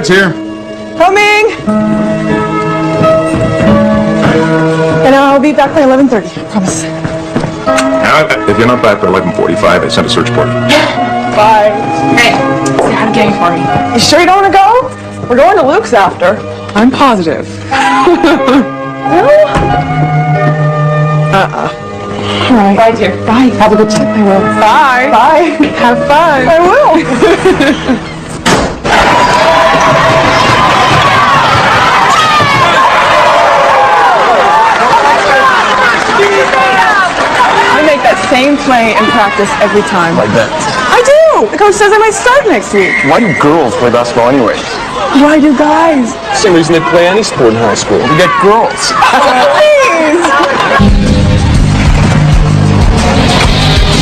ride's here. Coming! And I'll be back by 11:30, I promise. Now, if you're not back by 11:45, I send a search party. Bye. Hey, say hi to Gang for me. You sure you don't want to go? We're going to Luke's after. I'm positive. No? All right. Bye, dear. Bye. Have a good time. I will. Bye. Bye. Have fun. I will. I make that same play in practice every time. Like that. I do. The coach says I might start next week. Why do girls play basketball anyways? Why do guys? Same reason they play any sport in high school. To get girls. Please.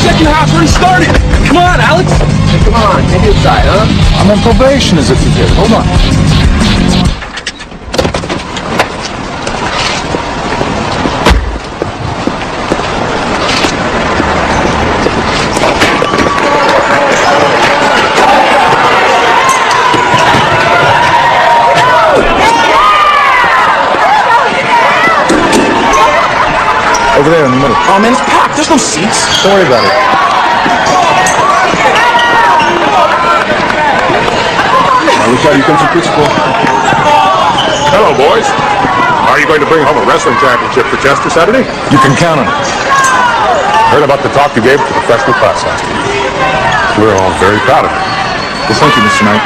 Second half already started. Come on, Alex. Hey, come on, take it aside, huh? I'm on probation as if you did. Hold on. Over there in the middle. Oh man, it's packed. There's no seats. Don't worry about it. Looks like you come from good school. Hello, boys. Are you going to bring home a wrestling championship for Chester Saturday? You can count on it. Heard about the talk you gave to the freshman class last week. We're all very proud of it. Well, thank you, Mr. Knight.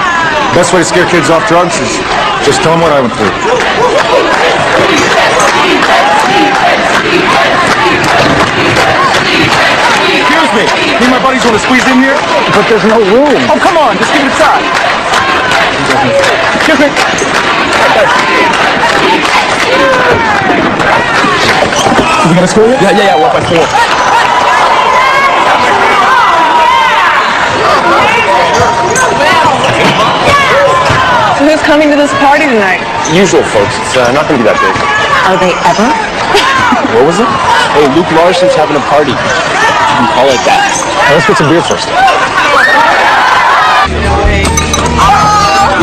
Best way to scare kids off drugs is just tell them what I went through. Excuse me. Me and my buddies want to squeeze in here? But there's no room. Oh, come on. Just give it a try. Excuse me. We gonna score yet? Yeah. 1 by 4. So who's coming to this party tonight? Usual, folks. It's not gonna be that big. Are they ever? What was it? Hey, Luke Larson's having a party. You can call it that. Now, let's get some beer first.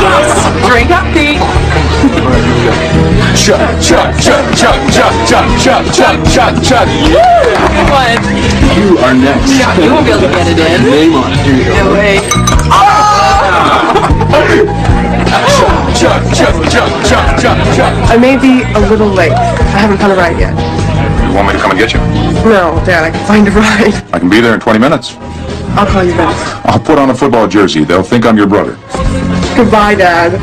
Yes. Drink up, Pete. Chug. Good one. You are next. You won't be able to get it in. Name on it. Here you go. No way. Chug. I may be a little late. I haven't found a ride yet. You want me to come and get you? No, Dad, I can find a ride. I can be there in 20 minutes. I'll call you back. I'll put on a football jersey. They'll think I'm your brother. Goodbye, Dad.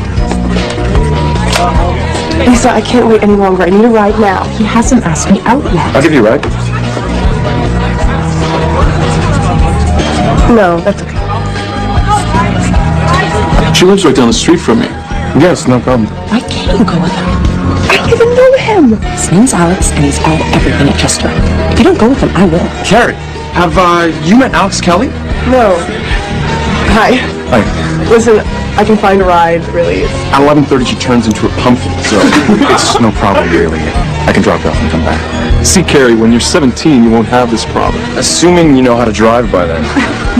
Lisa, I can't wait any longer. I need a ride now. He hasn't asked me out yet. I'll give you a ride. No, that's okay. She lives right down the street from me. Yes, no problem. Why can't you go with him? I don't even know him. His name's Alex, and he's out everything at Chester. If you don't go with him, I will. Carrie, have you met Alex Kelly? No. Hi. Hi. Listen, I can find a ride, really. At 11:30, she turns into a pumpkin, so it's no problem, really. I can drop you off and come back. See, Carrie, when you're 17, you won't have this problem. Assuming you know how to drive by then.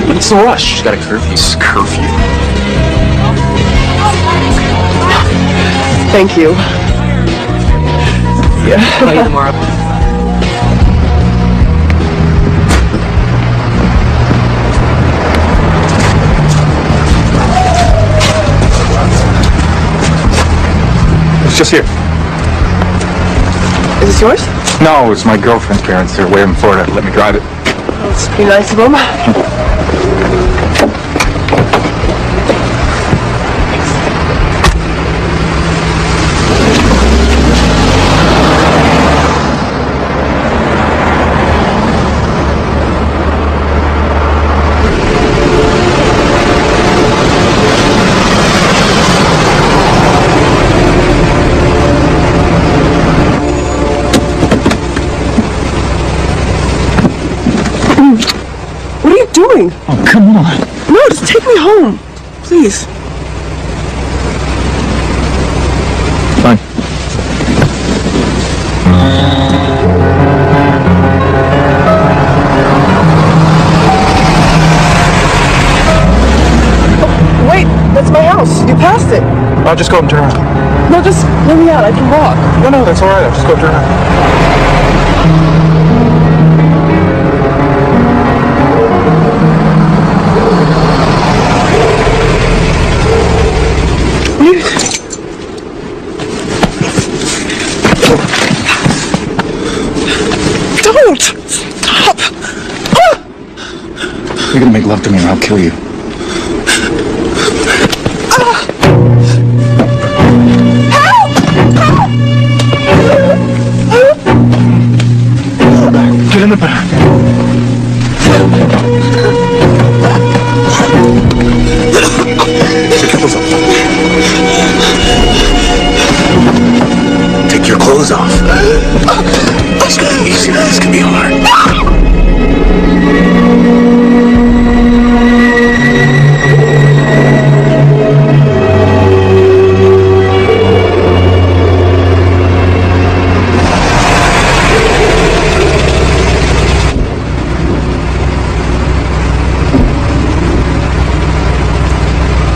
What's the rush? She's got a curfew. Curfew. Thank you. I'll call you tomorrow. It's just here. Is this yours? No, it's my girlfriend's parents. They're way in Florida. Let me drive it. Let's be nice of them. What are you doing? Oh, come on. No, just take me home. Please. Fine. Wait, that's my house. You passed it. I'll just go up and turn around. No, just let me out. I can walk. No, that's all right. I'll just go up and turn around. Don't! Stop! You're gonna make love to me or I'll kill you. Get in the back. Take your clothes off. This can be easy, but this can be hard.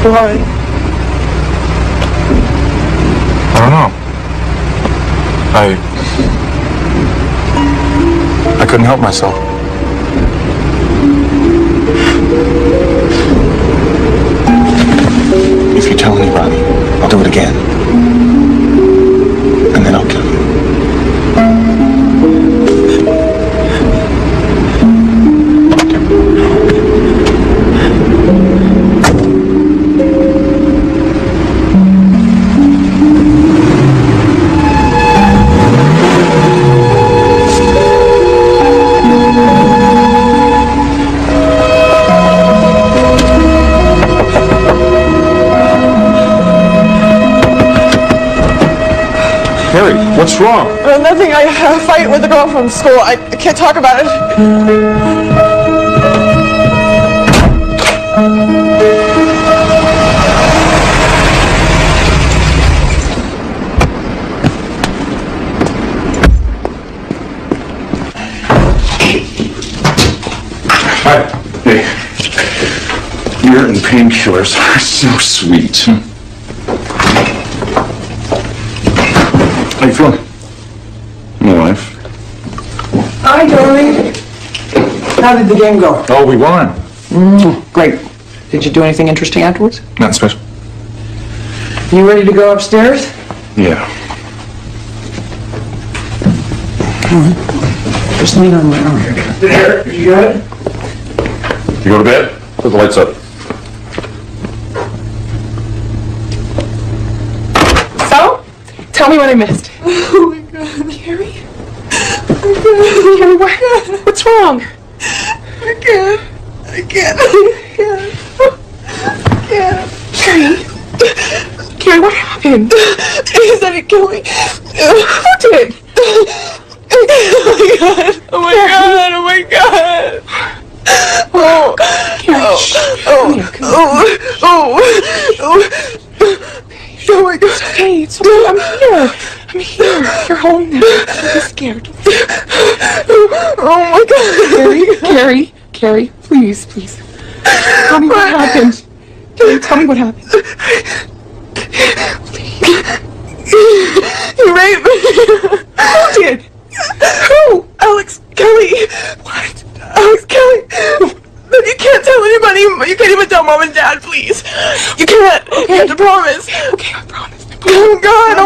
Why? I don't know. I couldn't help myself. If you tell anybody, I'll do it again. And then I'll kill you. Harry, what's wrong? Nothing. I had a fight with a girl from school. I can't talk about it. Hi. Hey. Beer and painkillers are so sweet. How you feeling? My wife. Hi, darling. How did the game go? Oh, we won. Great. Did you do anything interesting afterwards? Not special. You ready to go upstairs? Yeah. Just lean on my arm. There, you got it? You go to bed? Put the lights up. So? Tell me what I missed. Oh my God. Carrie? Carrie, what's wrong? I can't. Carrie, what happened? He said he'd kill me. Who did? Oh my God. Oh my God. Oh, Carrie, oh my God. It's okay, it's okay. I'm here. You're home now. Don't be scared. Oh my God. Carrie, please. Tell me what happened. Carrie, tell me what happened. You raped me. Who did? Who? Alex Kelly. What? Alex Kelly. You can't tell anybody. You can't even tell Mom and Dad, please. You can't. Okay. You have to promise. Okay, I promise. Oh God.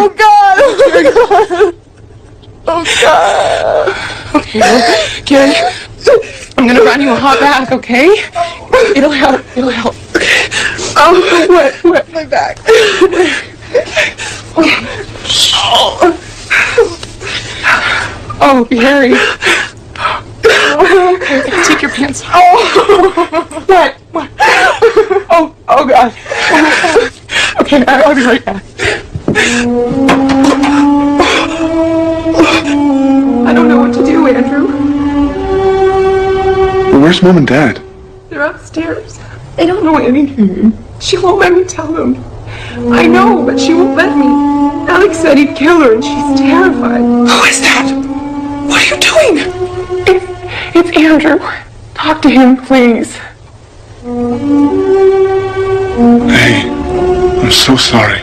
Oh God. Okay, Carrie. I'm gonna run you a hot bath, okay? It'll help. Oh, what? My back. Oh, Harry. Okay, take your pants off. Oh. What? Oh God. Okay, I'll be right back. I don't know what to do, Andrew. Where's Mom and Dad? They're upstairs. They don't know anything. She won't let me tell them. I know, but she won't let me. Alex said he'd kill her, and she's terrified. Who is that? What are you doing? It's Andrew. Talk to him, please. Hey, I'm so sorry.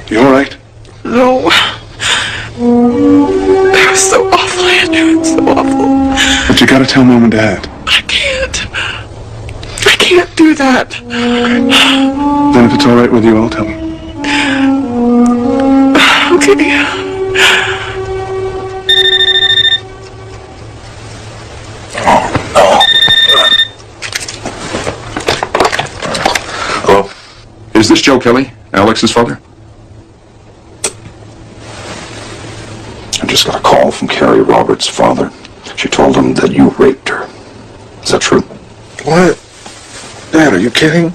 You all right? No. It was so awful, Andrew. It's so awful. But you gotta tell Mom and Dad. I can't. I can't do that. Then if it's all right with you, I'll tell them. Okay. Hello? Is this Joe Kelly, Alex's father? I just got a call from Carrie Roberts' father. She told him that you raped her. Is that true? What? Dad, are you kidding?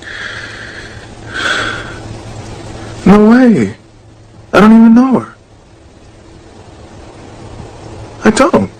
No way. I don't even know her. I don't.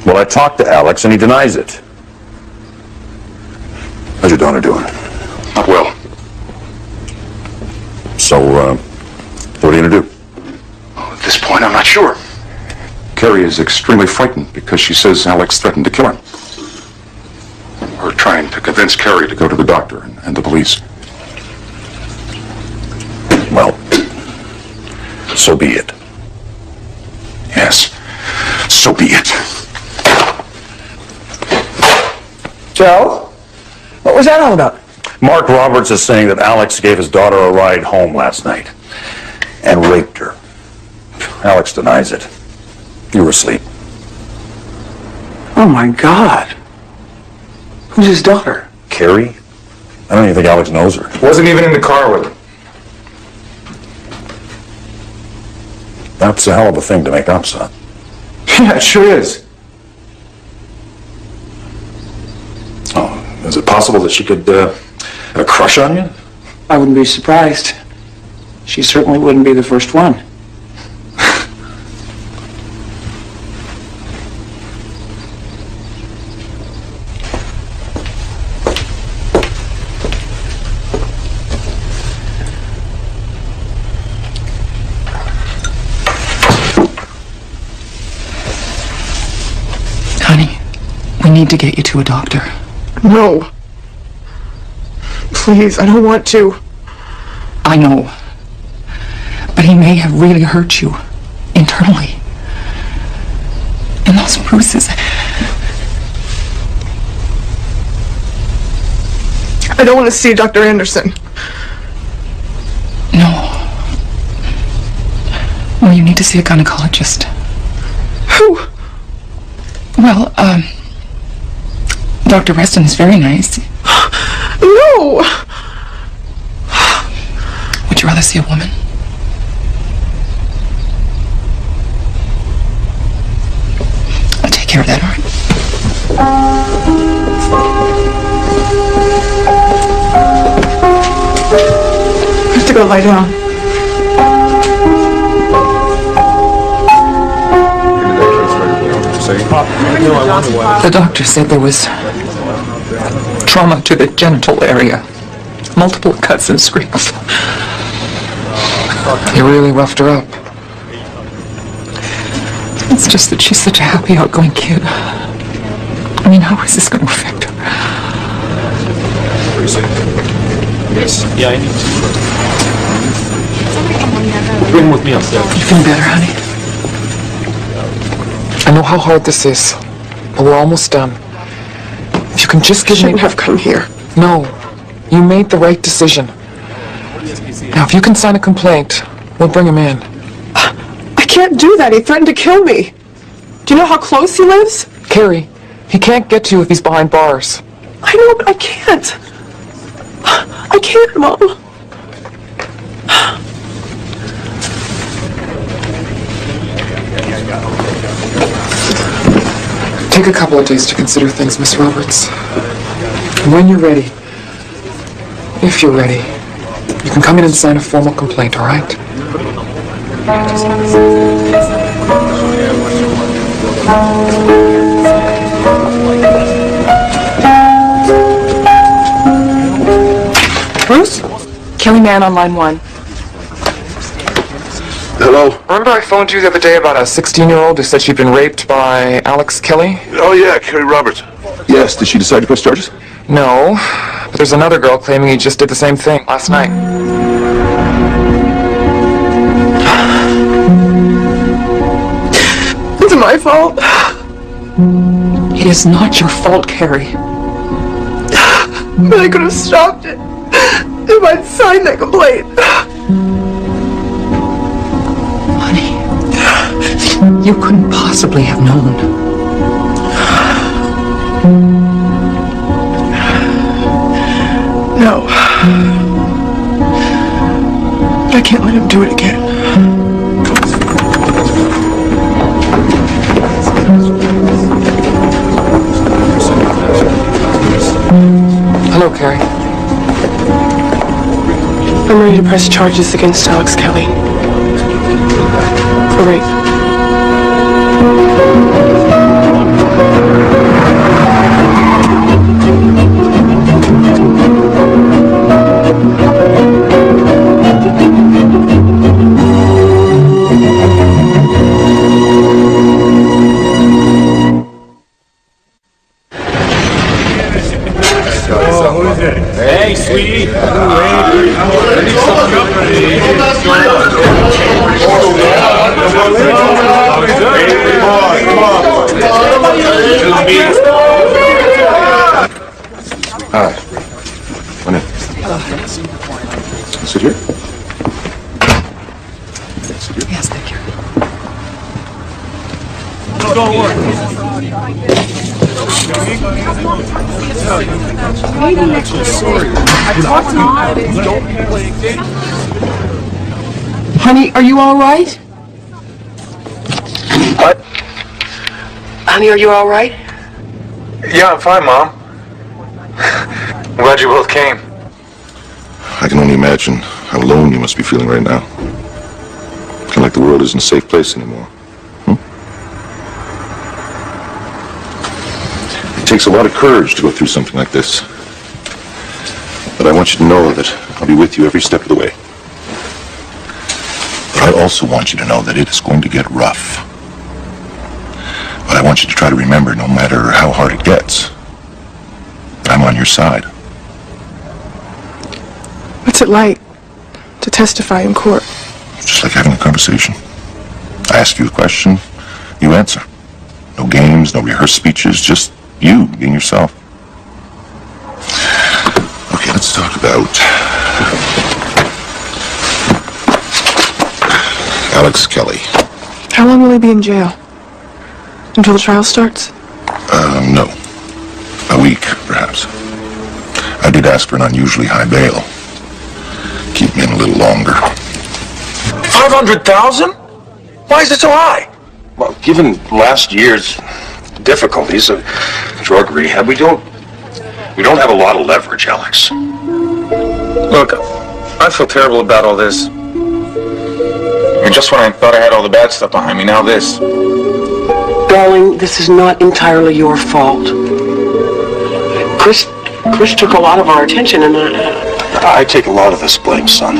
Well, I talked to Alex and he denies it. How's your daughter doing? Not well. So, what are you gonna do? At this point, I'm not sure. Carrie is extremely frightened because she says Alex threatened to kill her. We're trying to convince Carrie to go to the doctor and the police. Well, so be it. Yes, so be it. Joe? What was that all about? Mark Roberts is saying that Alex gave his daughter a ride home last night and raped her. Alex denies it. You were asleep. Oh my God. Who's his daughter? Carrie? I don't even think Alex knows her. Wasn't even in the car with him. That's a hell of a thing to make up, son. Yeah, it sure is. Oh, is it possible that she could have a crush on you? I wouldn't be surprised. She certainly wouldn't be the first one. Honey, we need to get you to a doctor. No. Please, I don't want to. I know. But he may have really hurt you. Internally. And those bruises. I don't want to see Dr. Anderson. No. Well, you need to see a gynecologist. Who? Well, Dr. Reston is very nice. No! Would you rather see a woman? I'll take care of that, all right? I have to go lie down. The doctor said there was trauma to the genital area. Multiple cuts and scrapes. He really roughed her up. It's just that she's such a happy, outgoing kid. I mean, how is this going to affect her? Yes. Yeah, I need to. Bring him with me upstairs. You feeling better, honey? I know how hard this is, but we're almost done. If you can just give me... Shouldn't have come here. No, you made the right decision. Now, if you can sign a complaint, we'll bring him in. I can't do that. He threatened to kill me. Do you know how close he lives? Carrie, he can't get to you if he's behind bars. I know, but I can't. I can't, Mom. Take a couple of days to consider things, Miss Roberts. And when you're ready, If you're ready, you can come in and sign a formal complaint, all right? Bruce? Kelly Mann on line 1. Hello? Remember I phoned you the other day about a 16-year-old who said she'd been raped by Alex Kelly? Oh, yeah, Carrie Roberts. Yes, did she decide to press charges? No, but there's another girl claiming he just did the same thing last night. It's my fault. It is not your fault, Carrie. But I could have stopped it if I'd signed that complaint. Honey, you couldn't possibly have known. No. I can't let him do it again. Hello, Carrie. I'm ready to press charges against Alex Kelly. For rape. Hey, sweetie. Hi. Come in. Sit here. Sit here. Yes, thank you. Honey, are you all right? What? Honey, are you all right? Yeah, I'm fine, Mom. I'm glad you both came. I can only imagine how alone you must be feeling right now. Kind of like the world isn't a safe place anymore. It takes a lot of courage to go through something like this. But I want you to know that I'll be with you every step of the way. But I also want you to know that it is going to get rough. But I want you to try to remember, no matter how hard it gets, that I'm on your side. What's it like to testify in court? Just like having a conversation. I ask you a question, you answer. No games, no rehearsed speeches, just you being yourself. Okay, let's talk about Alex Kelly. How long will he be in jail? Until the trial starts? No. A week, perhaps. I did ask for an unusually high bail. Keep me in a little longer. 500,000? Why is it so high? Well, given last year's difficulties of drug rehab, we don't have a lot of leverage, Alex. Look, I feel terrible about all this. And just when I thought I had all the bad stuff behind me, now this. Darling, this is not entirely your fault. Chris took a lot of our attention, and I take a lot of this blame, son.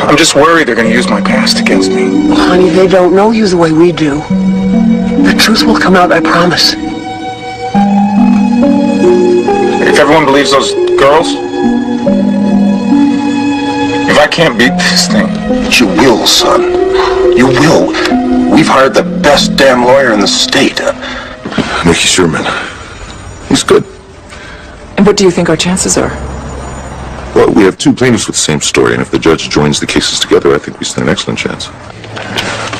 I'm just worried they're going to use my past against me. honey, they don't know you the way we do. The truth will come out, I promise. If everyone believes those girls, if I can't beat this thing. But you will, son. You will. We've hired the best damn lawyer in the state. Mickey Sherman. He's good. And what do you think our chances are? Well, we have two plaintiffs with the same story, and if the judge joins the cases together, I think we stand an excellent chance.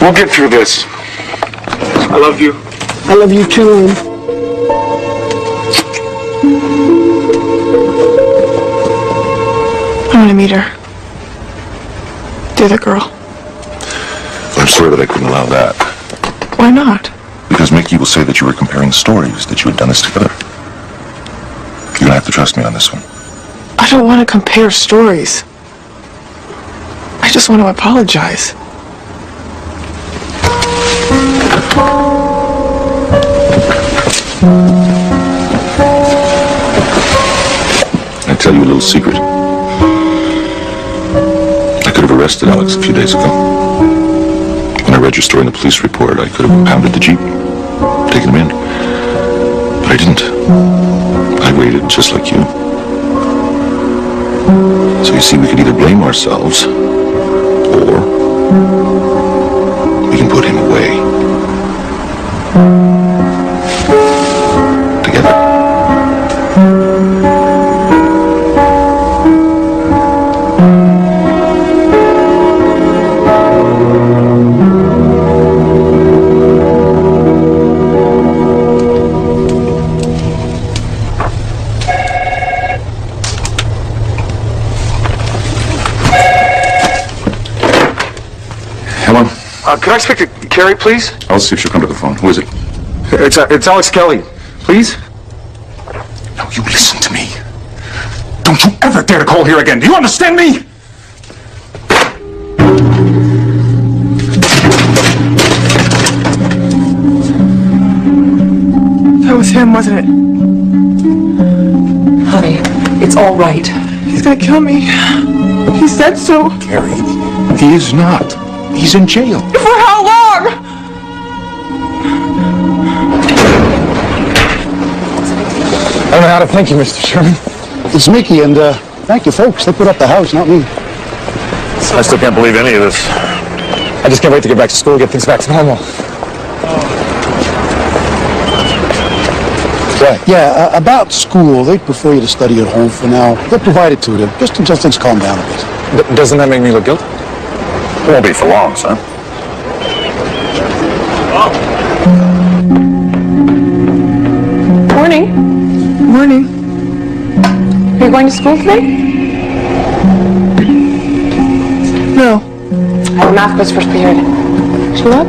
We'll get through this. I love you. I love you too. I want to meet her. The other girl. I'm sorry that I couldn't allow that. Why not? Because Mickey will say that you were comparing stories, that you had done this together. You're gonna have to trust me on this one. I don't want to compare stories. I just want to apologize. I tell you a little secret. I could have arrested Alex a few days ago. When I read your story in the police report, I could have impounded the Jeep, taken him in. But I didn't. I waited just like you. So you see, we could either blame ourselves, or we can put him away. Together. Could I speak to Carrie, please? I'll see if she'll come to the phone. Who is it? It's Alex Kelly. Please? Now, you listen to me. Don't you ever dare to call here again. Do you understand me? That was him, wasn't it? Honey, it's all right. He's gonna kill me. He said so. Carrie, he is not. He's in jail. For how long? I don't know how to thank you, Mr. Sherman. It's Mickey, and thank you, folks. They put up the house, not me. I still can't believe any of this. I just can't wait to get back to school and get things back to normal. Right. Yeah, about school, they'd prefer you to study at home for now. They'll provide it to them, just until things calm down a bit. Doesn't that make me look guilty? It won't be for long, son. Morning. Morning. Are you going to school today? No. I have a math quiz first period. Wish you luck.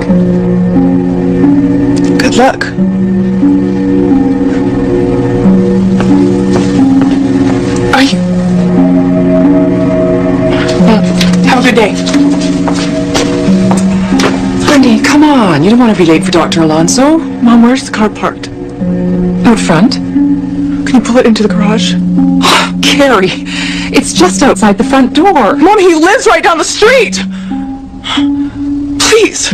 Good luck. Are you... Have a good day. Honey, come on. You don't want to be late for Dr. Alonso. Mom, where's the car parked? Out front. Can you pull it into the garage? Oh, Carrie, it's just outside the front door. Mom, he lives right down the street! Please!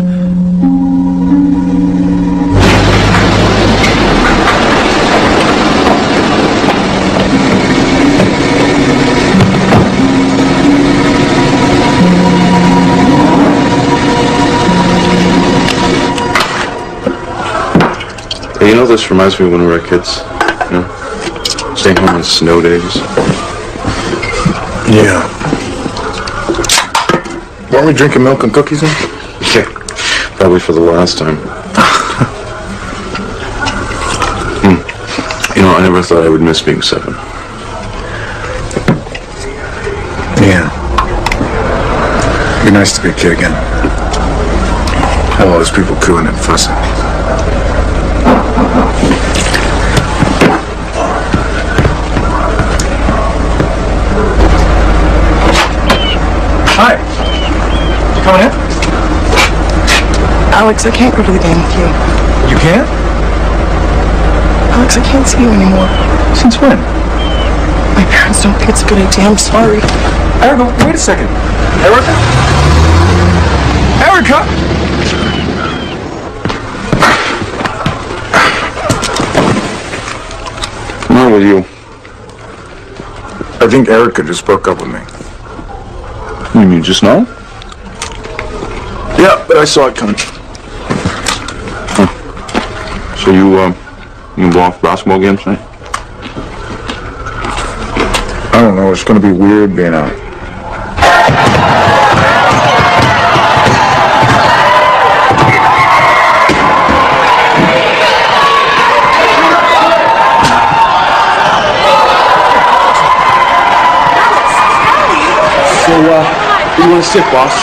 Hey, you know, this reminds me of when we were kids. You know? Staying home on snow days. Yeah. Weren't we drinking milk and cookies then? Yeah. Probably for the last time. You know, I never thought I would miss being 7. Yeah. It'd be nice to be a kid again. Have all those people cooing and fussing. Hi. You coming in? Alex, I can't go to the game with you. You can't? Alex, I can't see you anymore. Since when? My parents don't think it's a good idea. I'm sorry. Erica, wait a second. Erica? Erica! What's wrong with you? I think Erica just broke up with me. You mean just now? Yeah, but I saw it coming. So you go off basketball games tonight? I don't know, it's gonna be weird being out. So, where do you want to sit, boss?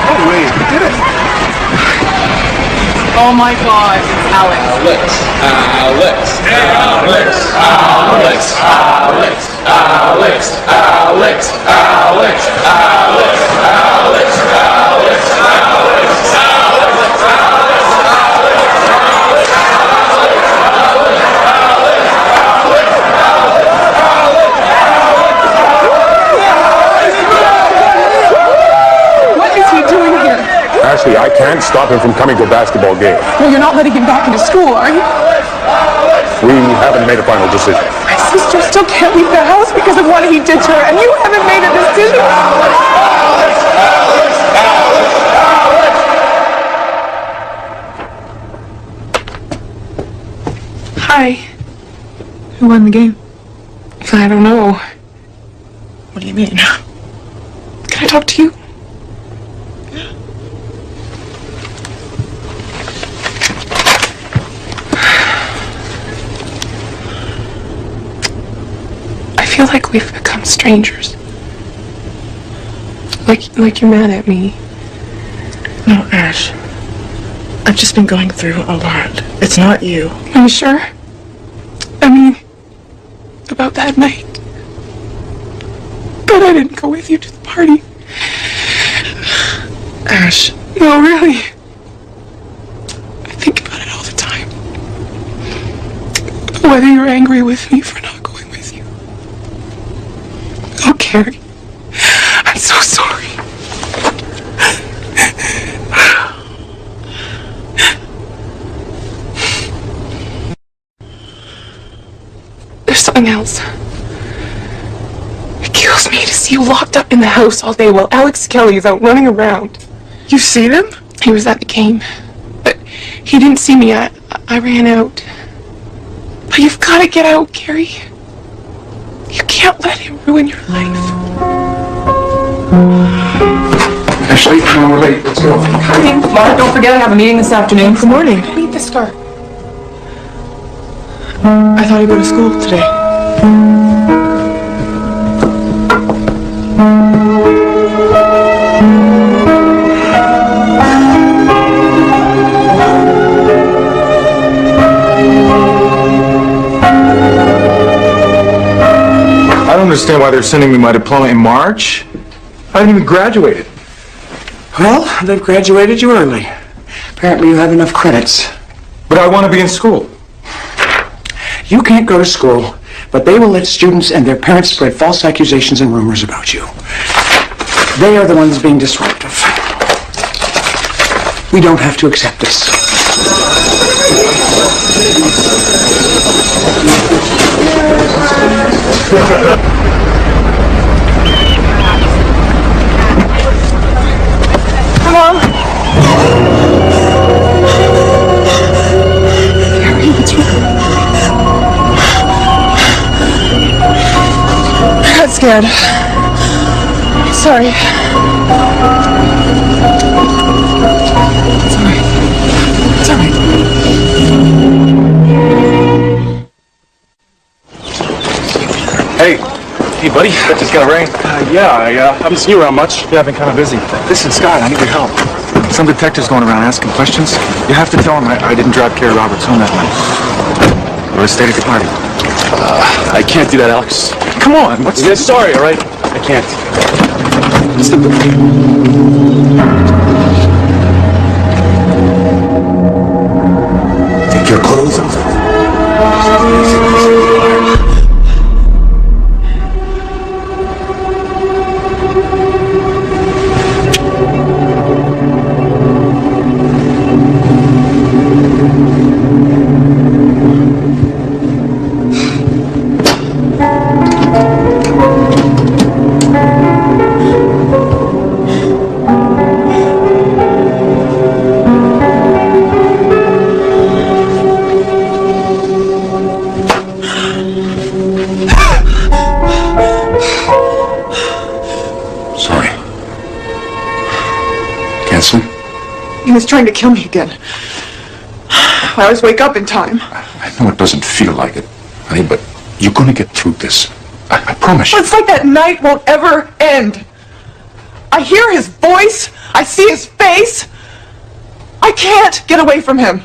No way, you did it. Oh my God, it's Alex. What is he doing here? Ashley, I can't stop him from coming to a basketball game. Well, you're not letting him back into school, are you? We haven't made a final decision. My sister still can't leave the house because of what he did to her, and you haven't made a decision. Hi. Who won the game? I don't know. What do you mean? Can I talk to you? I feel like we've become strangers. Like you're mad at me. No, Ash. I've just been going through a lot. It's not you. Are you sure? I mean, about that night. But I didn't go with you to the party. Ash. No, really. I think about it all the time. Whether you're angry with me for not going with you. Oh, Carrie. I'm so sorry. There's something else. It kills me to see you locked up in the house all day while Alex Kelly is out running around. You've seen him? He was at the game, but he didn't see me. I ran out. But you've got to get out, Carrie. You can't let him ruin your life. Ashley, come on, we're late. Let's go. Coming. Mark, don't forget I have a meeting this afternoon. Good morning. Read the scarf. I thought I'd go to school today. I don't understand why they're sending me my diploma in March. I haven't even graduated. Well, they've graduated you early. Apparently you have enough credits. But I want to be in school. You can't go to school, but they will let students and their parents spread false accusations and rumors about you. They are the ones being disruptive. We don't have to accept this. Come on. Carrie, what's wrong? I got scared. Sorry. It's all right. It's all right. Hey, buddy, that just got a ring. Yeah, I haven't seen you around much. Yeah, I've been kind of busy. Listen, Scott, I need your help. Some detective's going around asking questions. You have to tell them I didn't drive Carrie Roberts home that night. Or I stayed at the party. I can't do that, Alex. Come on, what's Yeah, sorry, all right? I can't. Take your clothes off. Sorry. Cancel? He was trying to kill me again. I always wake up in time. I know it doesn't feel like it, honey, but you're gonna get through this. I promise you. It's like that night won't ever end. I hear his voice. I see his face. I I can't get away from him.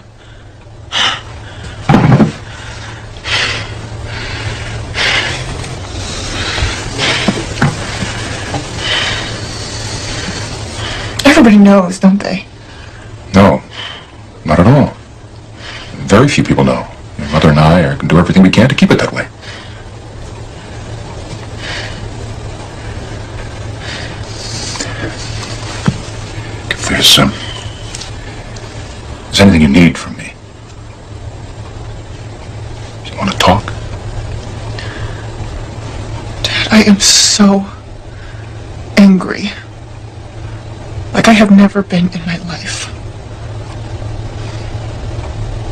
Everybody knows, don't they? No, not at all. Very few people know. Your mother and I are going to do everything we can to keep it that way. If there's anything you need from me, if you want to talk. Dad, I am so angry. Like I have never been in my life.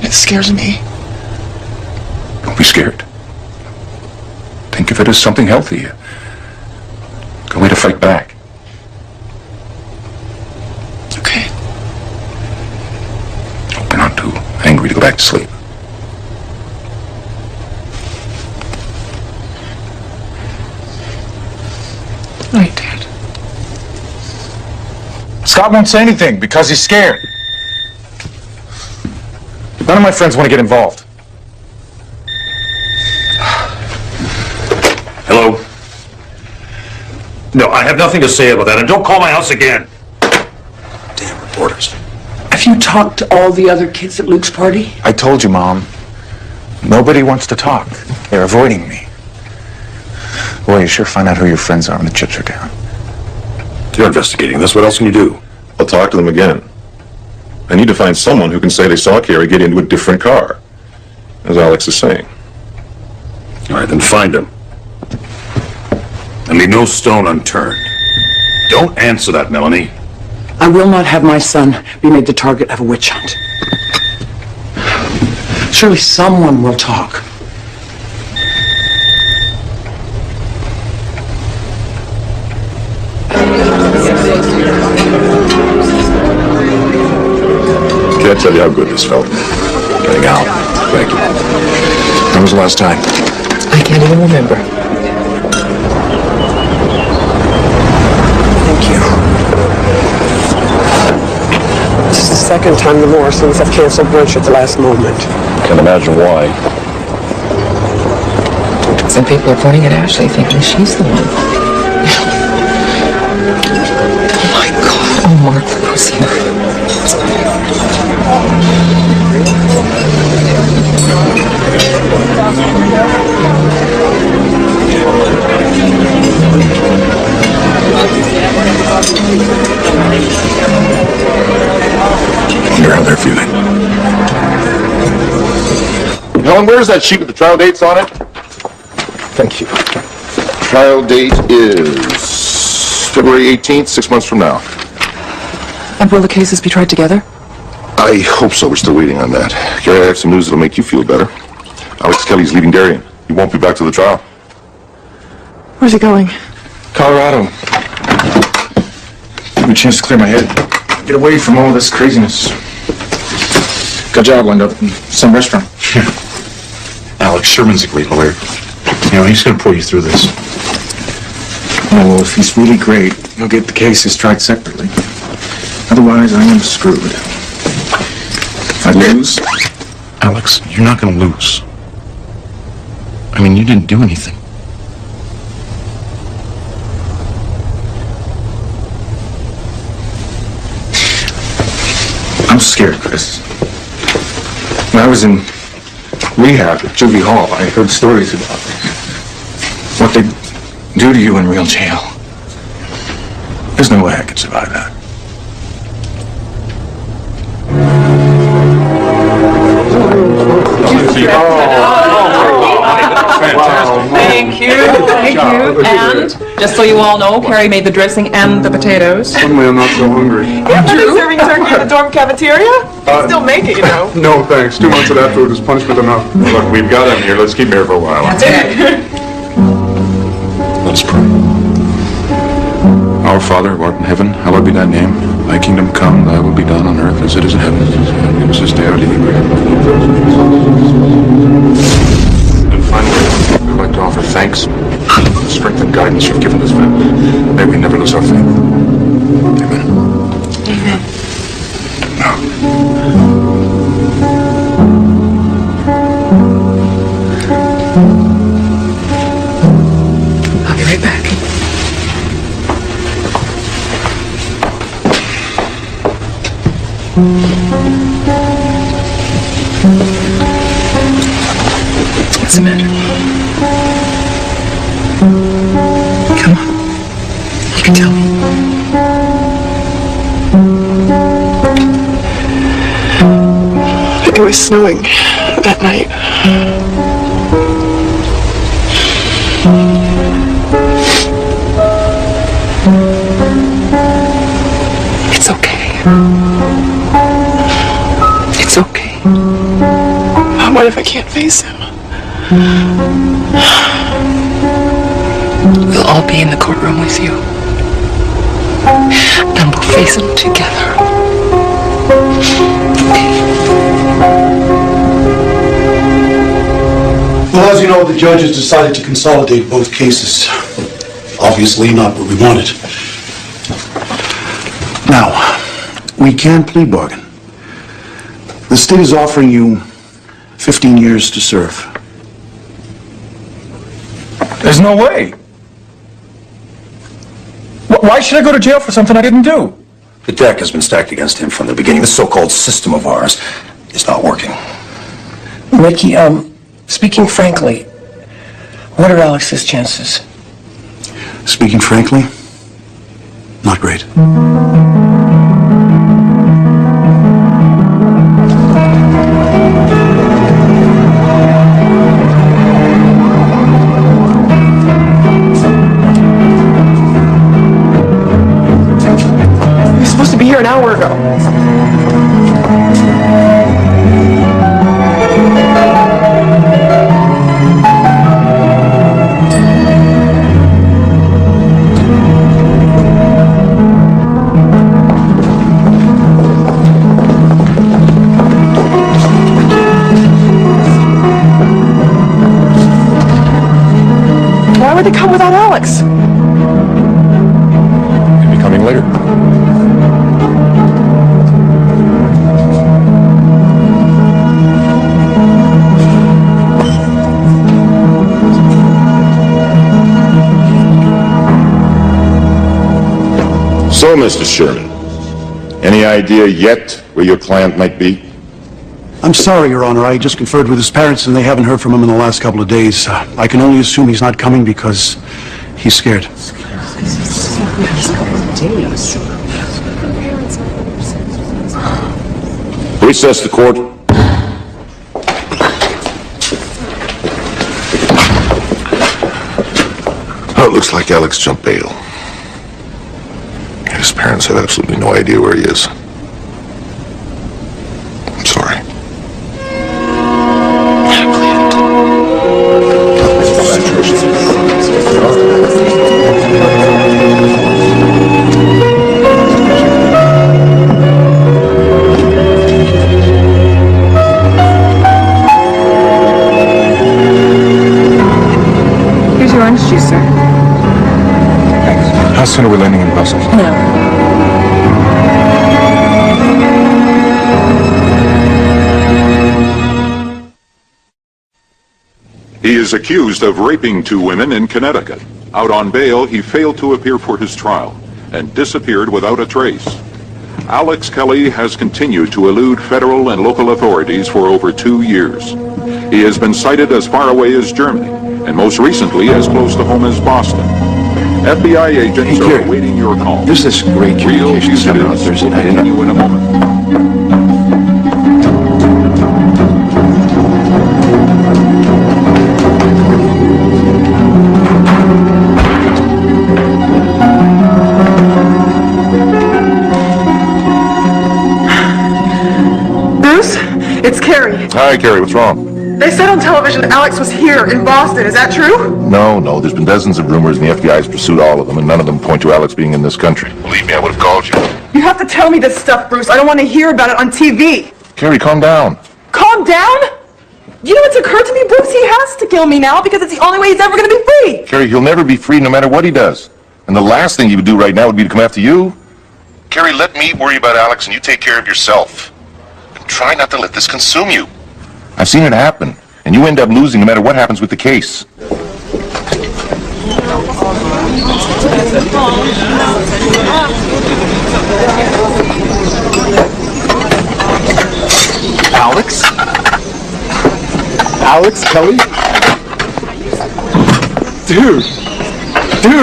It scares me. Don't be scared. Think of it as something healthy. A way to fight back. Okay. Hope you're not too angry to go back to sleep. Right, Dad. Scott won't say anything because he's scared. None of my friends want to get involved. Hello? No, I have nothing to say about that, and don't call my house again. Damn reporters. Have you talked to all the other kids at Luke's party? I told you, Mom. Nobody wants to talk. They're avoiding me. Boy, you sure find out who your friends are when the chips are down. You're investigating this. What else can you do? I'll talk to them again. I need to find someone who can say they saw Carrie get into a different car, as Alex is saying. All right, then find him. And leave no stone unturned. Don't answer that, Melanie. I will not have my son be made the target of a witch hunt. Surely someone will talk. Can't tell you how good this felt. Getting out. Thank you. When was the last time? I can't even remember. Thank you. This is the second time the Morrisons have canceled brunch at the last moment. Can't imagine why. Some people are pointing at Ashley thinking she's the one. Oh my God. Oh, Mark, look who's here. Wonder how they're feeling. Helen, where's that sheet with the trial dates on it? Thank you. Trial date is February 18th, 6 months from now. And will the cases be tried together? I hope so. We're still waiting on that. Gary, I have some news that'll make you feel better. Alex Kelly's leaving Darien. He won't be back to the trial. Where's he going? Colorado. Give me a chance to clear my head. Get away from all this craziness. Got a job lined up in some restaurant. Alex Sherman's a great lawyer. You know, he's going to pull you through this. Oh, well, if he's really great, he'll get the cases tried separately. Otherwise, I am screwed. If I lose... Alex, you're not going to lose. I mean, you didn't do anything. I'm scared, Chris. When I was in rehab at Julie Hall, I heard stories about what they do to you in real jail. There's no way I could survive that. Thank you. Thank you. And just so you all know, Carrie made the dressing and the potatoes. Suddenly I'm not so hungry. Yeah, but they're serving turkey in the dorm cafeteria. Still make it, you know. No, thanks. 2 months of that food is punishment enough. Look, we've got him here. Let's keep him here for a while. That's it. Let us pray. Our Father, who art in heaven, hallowed be thy name. Thy kingdom come, thy will be done on earth as it is in heaven. Give us this day our daily bread. And finally, we'd like to offer thanks for the strength and guidance you've given this family. May we never lose our faith. Amen. Amen. Now, What's the matter? Come on. You can tell me. It was snowing that night. It's okay. It's okay. What if I can't face him? We'll all be in the courtroom with you. And we'll face him together. Well, as you know, the judge has decided to consolidate both cases. Obviously not what we wanted. Now, we can plea bargain. The state is offering you 15 years to serve. There's no way. Why should I go to jail for something I didn't do? The deck has been stacked against him from the beginning. This so-called system of ours is not working. Ricky, speaking frankly, what are Alex's chances? Speaking frankly, not great. He was supposed to be here an hour ago. Why would they come without Alex? He'll be coming later. So, Mr. Sherman, any idea yet where your client might be? I'm sorry, Your Honor. I just conferred with his parents and they haven't heard from him in the last couple of days. I can only assume he's not coming because he's scared. Recess the court. Oh, it looks like Alex jumped bail. His parents have absolutely no idea where he is. I'm sorry. Here's your orange juice, sir. How soon are we landing in Brussels? He is accused of raping 2 women in Connecticut. Out on bail, he failed to appear for his trial and disappeared without a trace. Alex Kelly has continued to elude federal and local authorities for over 2 years. He has been cited as far away as Germany, and most recently as close to home as Boston. FBI agents are awaiting your call. There's this great communication seminar on Thursday night. You in a moment. Bruce, it's Carrie. Hi, Carrie, what's wrong? They said on television Alex was here in Boston. Is that true? No, there's been dozens of rumors and the FBI has pursued all of them, and none of them point to Alex being in this country. Believe me, I would have called you. You have to tell me this stuff, Bruce. I don't want to hear about it on TV. Carrie, calm down. Calm down? You know what's occurred to me, Bruce? He has to kill me now because it's the only way he's ever going to be free. Carrie, he'll never be free no matter what he does. And the last thing he would do right now would be to come after you. Carrie, let me worry about Alex and you take care of yourself. And try not to let this consume you. I've seen it happen, and you end up losing no matter what happens with the case. Alex Kelly? Dude,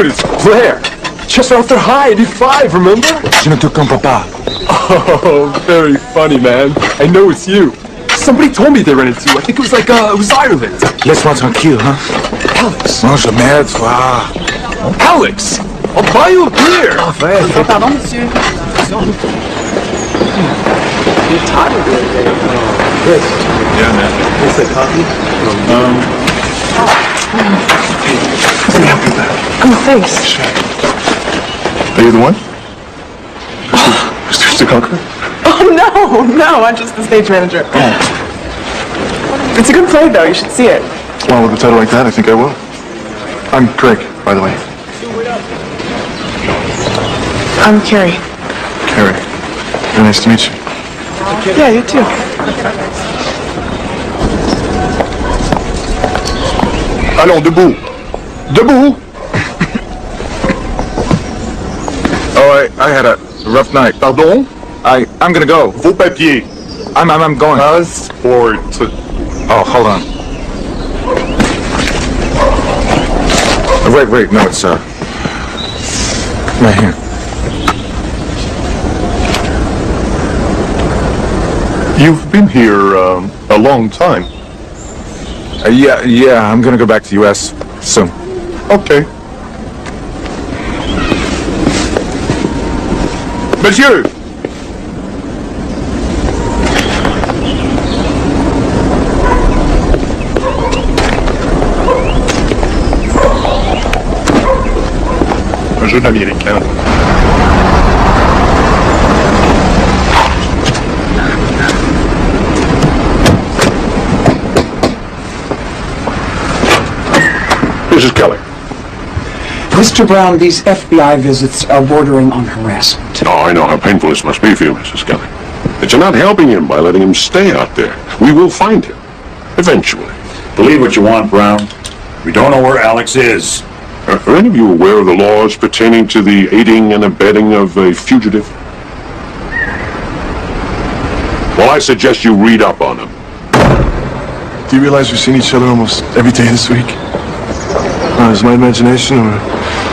it's Blair. Just out there high, 85, remember? Je ne te comprends pas. Oh, very funny, man. I know it's you. Somebody told me they ran into you. I think it was like, it was Ireland. Laisse-moi tranquille, hein? Alex. Mange merde, toi. Alex! I'll buy you a beer. Pardon, monsieur. You're tired today. Yeah, man. What's that, coffee? Let me help you with that. Oh, thanks. Are you the one? Mr. Conqueror? Oh, no, I'm just the stage manager. It's a good play, though. You should see it. Well, with a title like that, I think I will. I'm Craig, by the way. I'm Carrie. Carrie. Very nice to meet you. Yeah, you too. Allons, debout. Debout. Oh, I had a rough night. Pardon? I'm gonna go. Vos papiers. I'm going. Passport. Oh, hold on. Wait, no, it's, right here. You've been here, a long time. Yeah, I'm gonna go back to U.S. soon. Okay. Monsieur! Un jeune américain. Mrs. Kelly. Mr. Brown, these FBI visits are bordering on harassment. Oh, I know how painful this must be for you, Mrs. Kelly. But you're not helping him by letting him stay out there. We will find him. Eventually. Believe what you want, Brown. We don't know where Alex is. Are any of you aware of the laws pertaining to the aiding and abetting of a fugitive? Well, I suggest you read up on them. Do you realize we've seen each other almost every day this week? Is my imagination or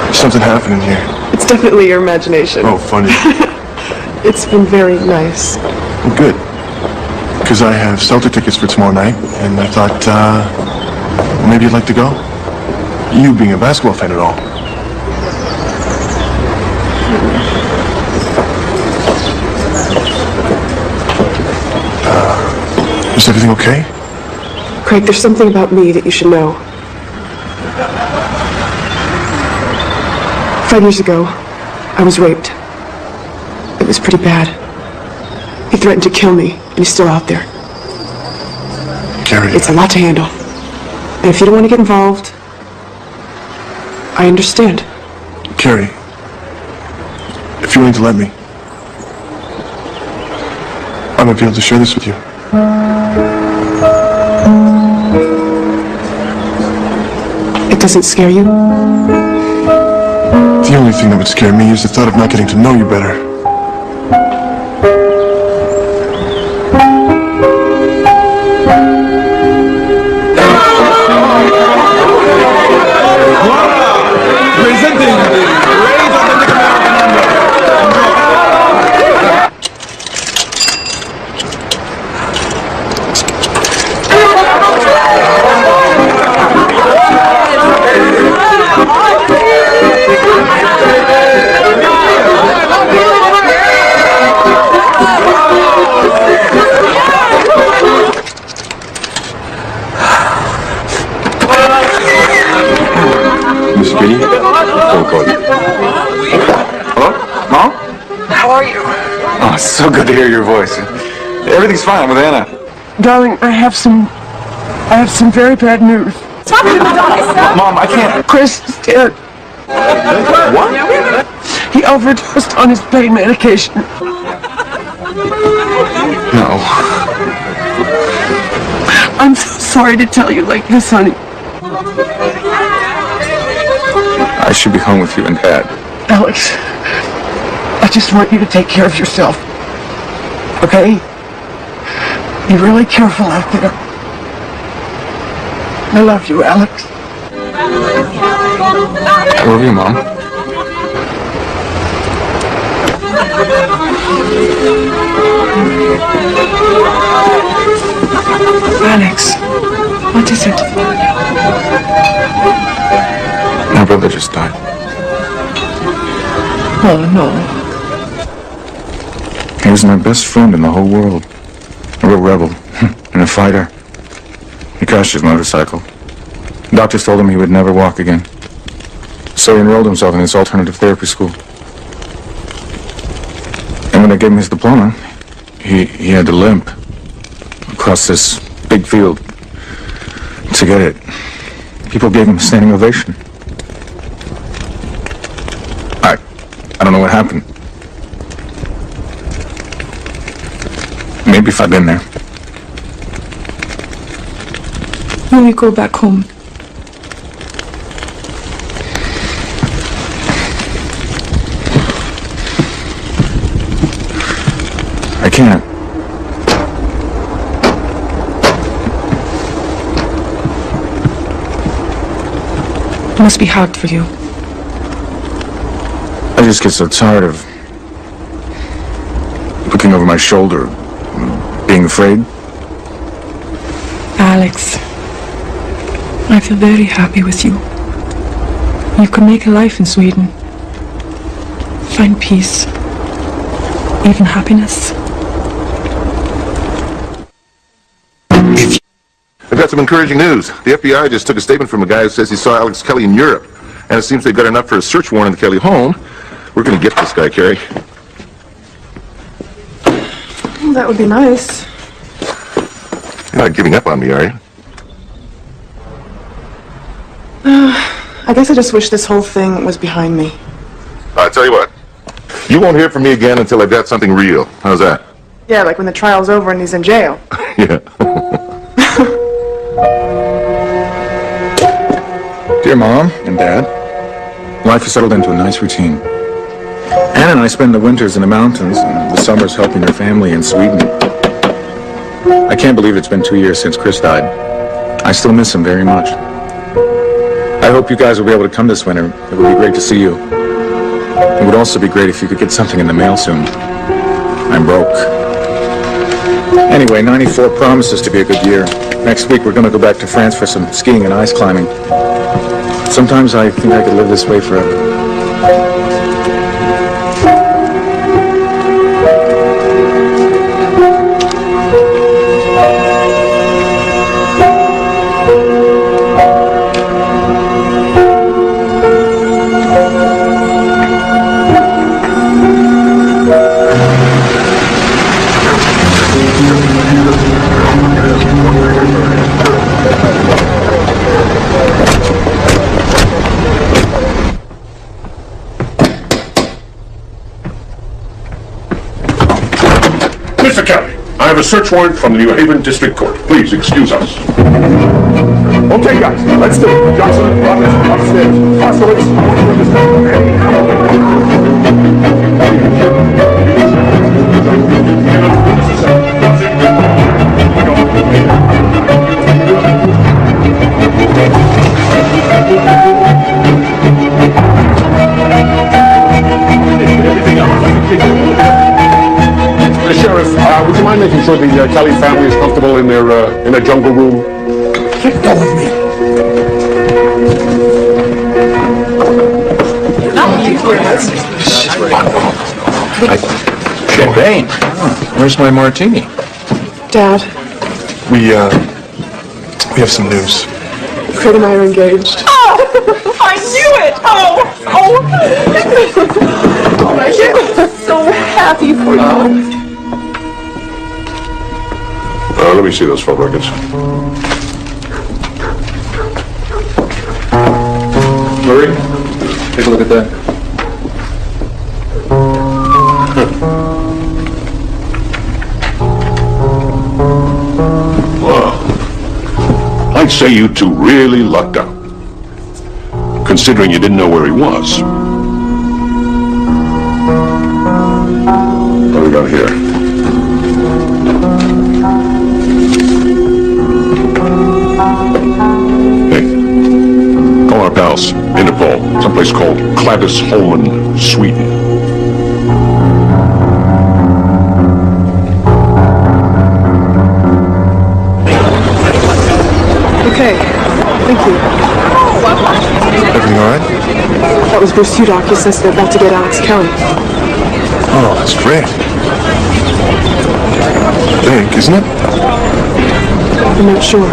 is something happening here? It's definitely your imagination. Oh, funny. It's been very nice. Well, good. Because I have Celtic tickets for tomorrow night, and I thought, maybe you'd like to go? You being a basketball fan and all. Is everything okay? Craig, there's something about me that you should know. 5 years ago, I was raped. It was pretty bad. He threatened to kill me, and he's still out there. Carrie. It's a lot to handle. And if you don't want to get involved, I understand. Carrie, if you're willing to let me, I might be able to share this with you. It doesn't scare you? The only thing that would scare me is the thought of not getting to know you better. Presenting the great authentic American Miss Kitty? Phone call you. Hello? Mom? How are you? Oh, it's so good to hear your voice. Everything's fine with Anna. Darling, I have some very bad news. Mom, I can't. Chris is dead. What? He overdosed on his pain medication. No. I'm so sorry to tell you like this, honey. I should be home with you and Dad. Alex, I just want you to take care of yourself. Okay? Be really careful out there. I love you, Alex. I love you, Mom. Alex, what is it? My brother just died. Oh, no. He was my best friend in the whole world. A real rebel and a fighter. He crashed his motorcycle. Doctors told him he would never walk again. So he enrolled himself in this alternative therapy school. And when they gave him his diploma, he had to limp across this big field to get it. People gave him a standing ovation. I don't know what happened. Maybe if I'd been there. When we go back home, I can't. it must be hard for you. I just get so tired of looking over my shoulder, being afraid. Alex, I feel very happy with you. You can make a life in Sweden. Find peace, even happiness. I've got some encouraging news. The FBI just took a statement from a guy who says he saw Alex Kelly in Europe. And it seems they've got enough for a search warrant in the Kelly home. We're going to get this guy, Carrie. Well, that would be nice. You're not giving up on me, are you? I guess I just wish this whole thing was behind me. I'll tell you what. You won't hear from me again until I've got something real. How's that? Yeah, like when the trial's over and he's in jail. Yeah. Dear Mom and Dad, life has settled into a nice routine. Anna and I spend the winters in the mountains and the summers helping her family in Sweden. I can't believe it's been 2 years since Chris died. I still miss him very much. I hope you guys will be able to come this winter. It would be great to see you. It would also be great if you could get something in the mail soon. I'm broke. Anyway, 94 promises to be a good year. Next week we're going to go back to France for some skiing and ice climbing. Sometimes I think I could live this way forever. Mr. Kelly, I have a search warrant from the New Haven District Court. Please excuse us. Okay, guys, let's do it. Johnson, Roberts, upstairs. Hostages, Sheriff, would you mind making sure the Kelly family is comfortable in their jungle room? Let go of me. Champagne? Where's my martini? Dad, We have some news. Craig and I are engaged. Oh, I knew it! Oh my God, I'm so happy for you. Let me see those phone records. Murray, take a look at that. Wow. I'd say you two really lucked out, considering you didn't know where he was. What do we got here? else. Interpol. Someplace called Klädesholmen, Sweden. Okay. Thank you. Everything all right? That was Bruce Hudock. He says they're about to get Alex Kelly. Oh, that's great. Big, isn't it? I'm not sure.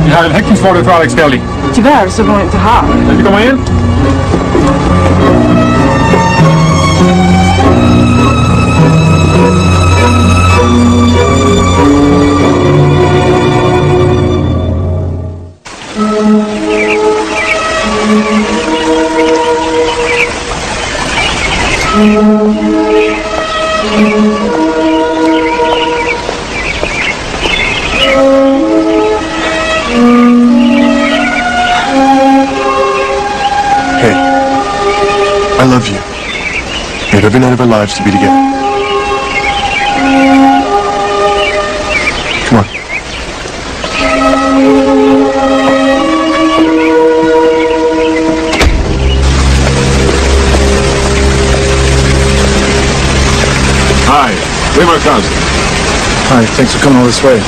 Vi har en häktningsorder för Alex Kelly. Tyvärr så var jag inte här. Vill du komma in? Hey, I love you. We have every night of our lives to be together. Come on. Hi, we're my cousin. Hi, thanks for coming all this way.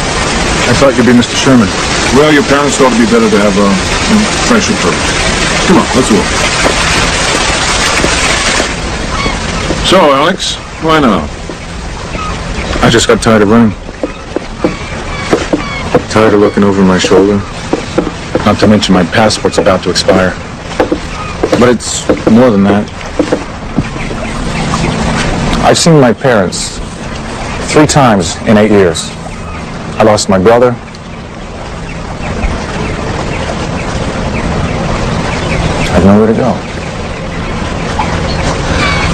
I thought you'd be Mr. Sherman. Well, your parents thought it'd be better to have a fresh approach. Come on, let's walk. So, Alex, why now? I just got tired of running. Tired of looking over my shoulder. Not to mention my passport's about to expire. But it's more than that. I've seen my parents 3 times in 8 years. I lost my brother. I have nowhere to go.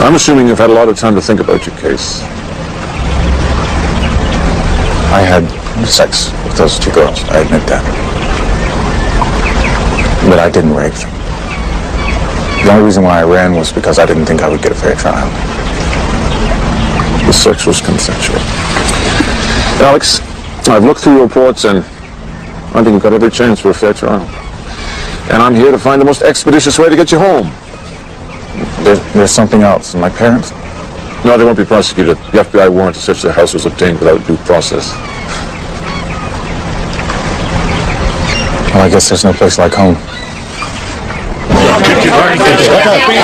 I'm assuming you've had a lot of time to think about your case. I had sex with those 2 girls, I admit that. But I didn't rape them. The only reason why I ran was because I didn't think I would get a fair trial. The sex was consensual. Alex, I've looked through your reports and I think you've got every chance for a fair trial. And I'm here to find the most expeditious way to get you home. There's something else. My parents? No, they won't be prosecuted. The FBI warrant to search their house was obtained without due process. Well, I guess there's no place like home.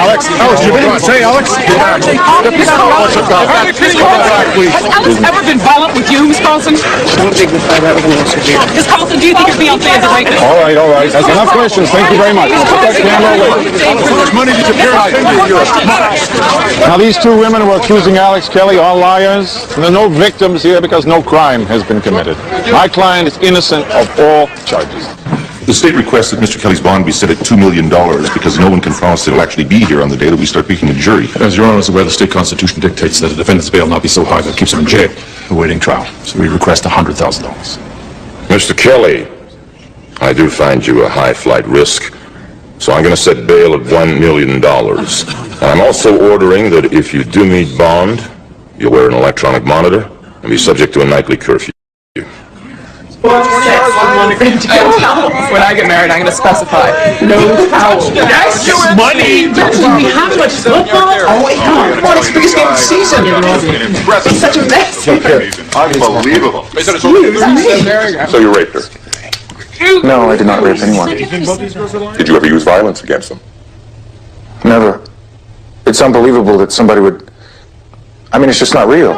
Alex, you didn't say Alex? Has Alex ever been violent with you, Miss Carlson? Don't dignify that with an answer, dear. Miss Carlson, do you think it'd be unfair to rape him? All right. That's enough questions. Thank you very much. Put that camera away. Money disappeared. Now, these 2 women who are accusing Alex Kelly are liars. And there are no victims here because no crime has been committed. My client is innocent of all charges. The state requests that Mr. Kelly's bond be set at $2 million because no one can promise that he'll actually be here on the day that we start picking a jury. As Your Honor is aware, the state constitution dictates that a defendant's bail not be so high that it keeps him in jail, awaiting trial. So we request $100,000. Mr. Kelly, I do find you a high-flight risk, so I'm going to set bail at $1 million. I'm also ordering that if you do meet bond, you'll wear an electronic monitor and be subject to a nightly curfew. When I get married, I'm going to specify no towel. Yes, money! Do we have much football? Oh, wait, come on, it's the biggest game of the season. It's such a mess. Unbelievable. So you raped her? No, I did not rape anyone. Did you ever use violence against them? Never. It's unbelievable that somebody would... I mean, it's just not real.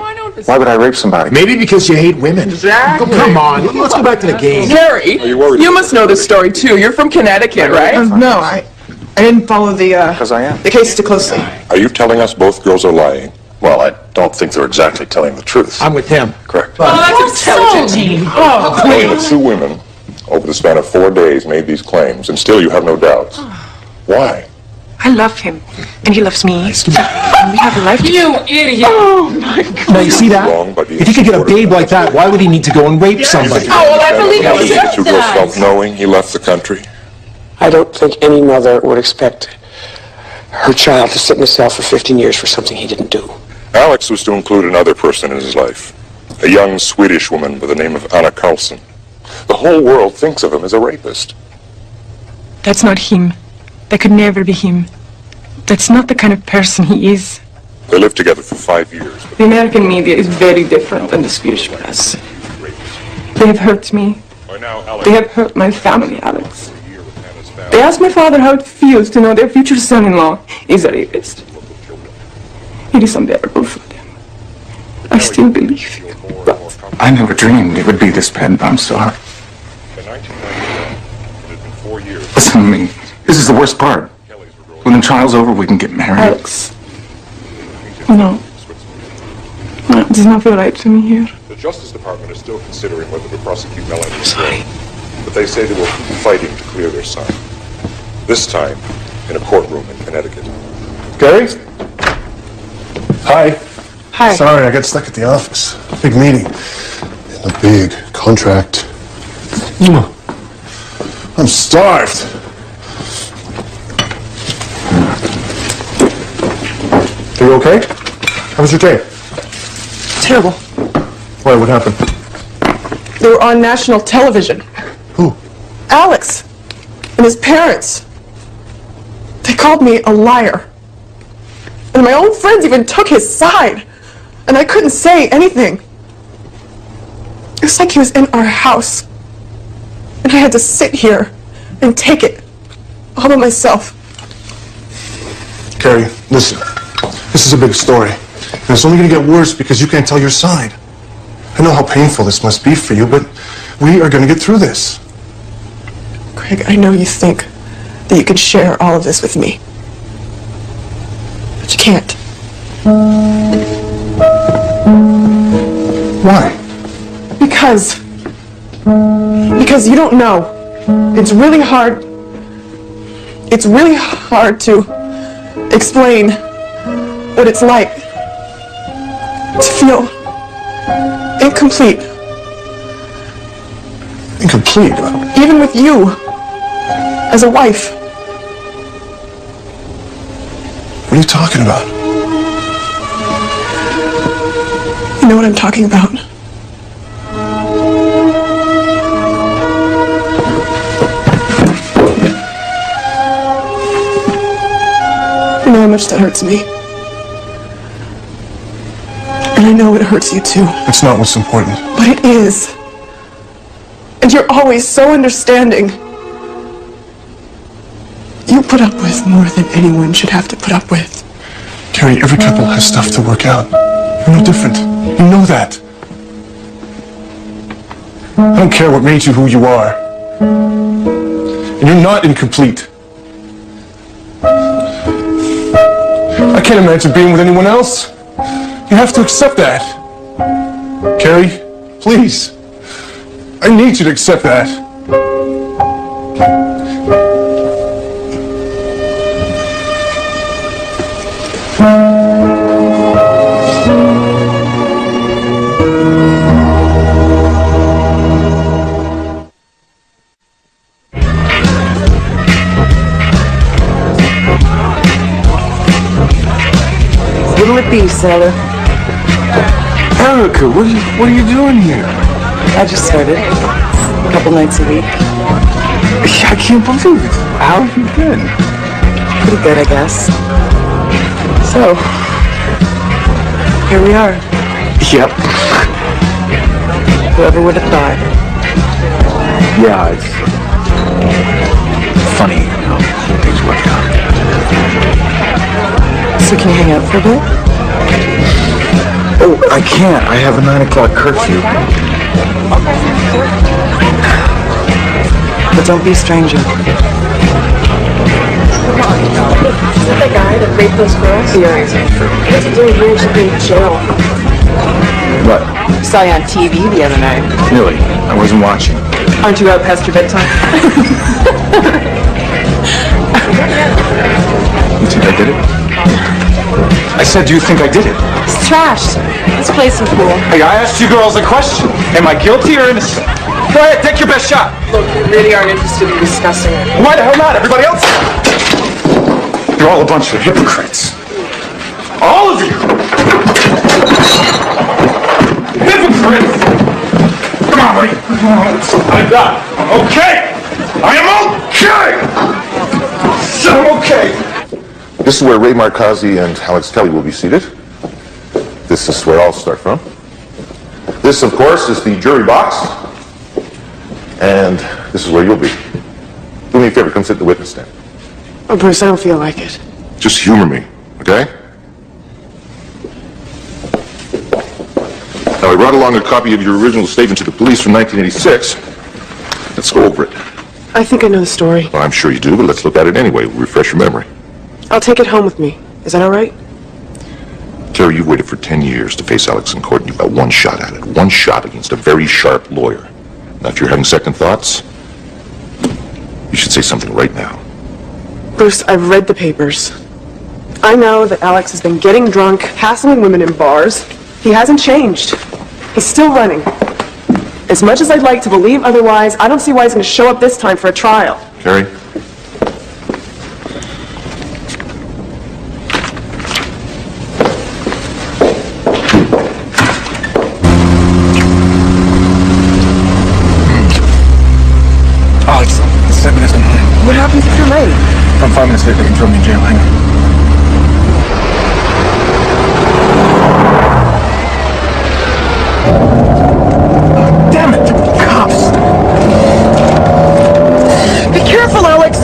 Why would I rape somebody? Maybe because you hate women. Exactly. Come on, let's go back to the game. Gary, you must know this story too. You're from Connecticut, right? No, I didn't follow the case too closely. Are you telling us both girls are lying? Well, I don't think they're exactly telling the truth. I'm with him. Correct. Oh, that's intelligent. Oh, Knowing that 2 women, over the span of 4 days, made these claims, and still you have no doubts. Why? I love him, and he loves me. And we have a life together. you idiot. Oh, my God. Now, you see that? Wrong, but If he could get a babe like that, why would he need to go and rape somebody? Oh, well, I believe How he did the said 2 girls that. felt knowing he left the country? I don't think any mother would expect her child to sit in a cell for 15 years for something he didn't do. Alex was to include another person in his life, a young Swedish woman by the name of Anna Karlsson. The whole world thinks of him as a rapist. That's not him. That could never be him. That's not the kind of person he is. They lived together for 5 years. The American media is very different than the Swedish press. They have hurt me. They have hurt my family, Alex. They asked my father how it feels to know their future son-in-law is a rapist. It is unbearable for them. I still believe you, but... I never dreamed it would be this bad. I'm sorry. In 1991, it had been 4 years. Listen to me. This is the worst part. When the trial's over, we can get married. Alex. No. No, it does not feel right to me here. The Justice Department is still considering whether to prosecute Melanie as well. But they say they will keep fighting to clear their son. This time, in a courtroom in Connecticut. Gary? Hi. Hi. Sorry, I got stuck at the office. Big meeting. And a big contract. I'm starved. Are you okay? How was your day? Terrible. Why, what happened? They were on national television. Who? Alex and his parents. They called me a liar. And my own friends even took his side. And I couldn't say anything. It was like he was in our house. And I had to sit here and take it all by myself. Carrie, listen. This is a big story. And it's only going to get worse because you can't tell your side. I know how painful this must be for you, but we are going to get through this. Craig, I know you think that you could share all of this with me. But you can't. Why? Because you don't know. It's really hard to explain what it's like to feel incomplete. Incomplete? Even with you as a wife. What are you talking about? You know what I'm talking about. You know how much that hurts me. And I know it hurts you too. It's not what's important. But it is. And you're always so understanding. You put up with more than anyone should have to put up with. Carrie, every couple has stuff to work out. You're no different. You know that. I don't care what made you who you are. And you're not incomplete. I can't imagine being with anyone else. You have to accept that. Carrie, please. I need you to accept that. What'll it be, sailor? Erica, what are you doing here? I just started. A couple nights a week. I can't believe it. How have you been? Pretty good, I guess. So, here we are. Yep. Whoever would have thought. Yeah, it's funny how things work out. So can you hang out for a bit? Oh, I can't. I have a 9 o'clock curfew. But don't be a stranger. Is that the guy that raped those girls? Yeah. What's he doing here? He should be in jail. What? I saw you on TV the other night. Really? I wasn't watching. Aren't you out past your bedtime? You think I did it? I said, do you think I did it? It's trash. Let's play some pool. Hey, I asked you girls a question. Am I guilty or innocent? Go ahead, take your best shot. Look, we really aren't interested in discussing it. Why the hell not? Everybody else? You're all a bunch of hypocrites. All of you! Hypocrites! Come on, buddy. I'm done. I'm okay! I am okay! I'm okay! This is where Ray Markazi and Alex Kelly will be seated. This is where I'll start from. This, of course, is the jury box. And this is where you'll be. Do me a favor, come sit in the witness stand. Oh, Bruce, I don't feel like it. Just humor me, okay? Now, I brought along a copy of your original statement to the police from 1986. Let's go over it. I think I know the story. Well, I'm sure you do, but let's look at it anyway. We'll refresh your memory. I'll take it home with me. Is that all right? Terry, you've waited for 10 years to face Alex in court, and you've got one shot at it. One shot against a very sharp lawyer. Now, if you're having second thoughts, you should say something right now. Bruce, I've read the papers. I know that Alex has been getting drunk, hassling women in bars. He hasn't changed. He's still running. As much as I'd like to believe otherwise, I don't see why he's going to show up this time for a trial. Terry? Alex, 7 minutes behind. What happens if you're late? If I'm 5 minutes late, they can throw me in jail. Hang on. Damn it! Cops! Be careful, Alex!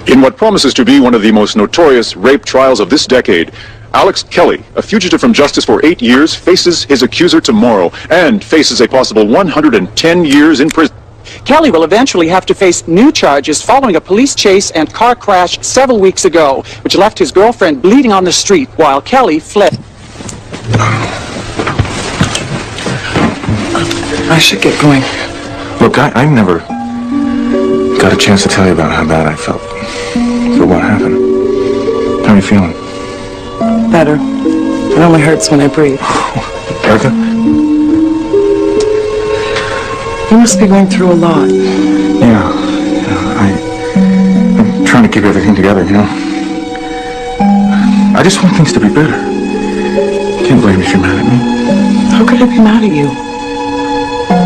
In what promises to be one of the most notorious rape trials of this decade, Alex Kelly, a fugitive from justice for 8 years, faces his accuser tomorrow and faces a possible 110 years in prison. Kelly will eventually have to face new charges following a police chase and car crash several weeks ago, which left his girlfriend bleeding on the street while Kelly fled. I should get going. Look, I never got a chance to tell you about how bad I felt for what happened. How are you feeling? Better. It only hurts when I breathe. Erica? You must be going through a lot. Yeah. I'm trying to keep everything together, you know? I just want things to be better. You can't blame me if you're mad at me. How could I be mad at you?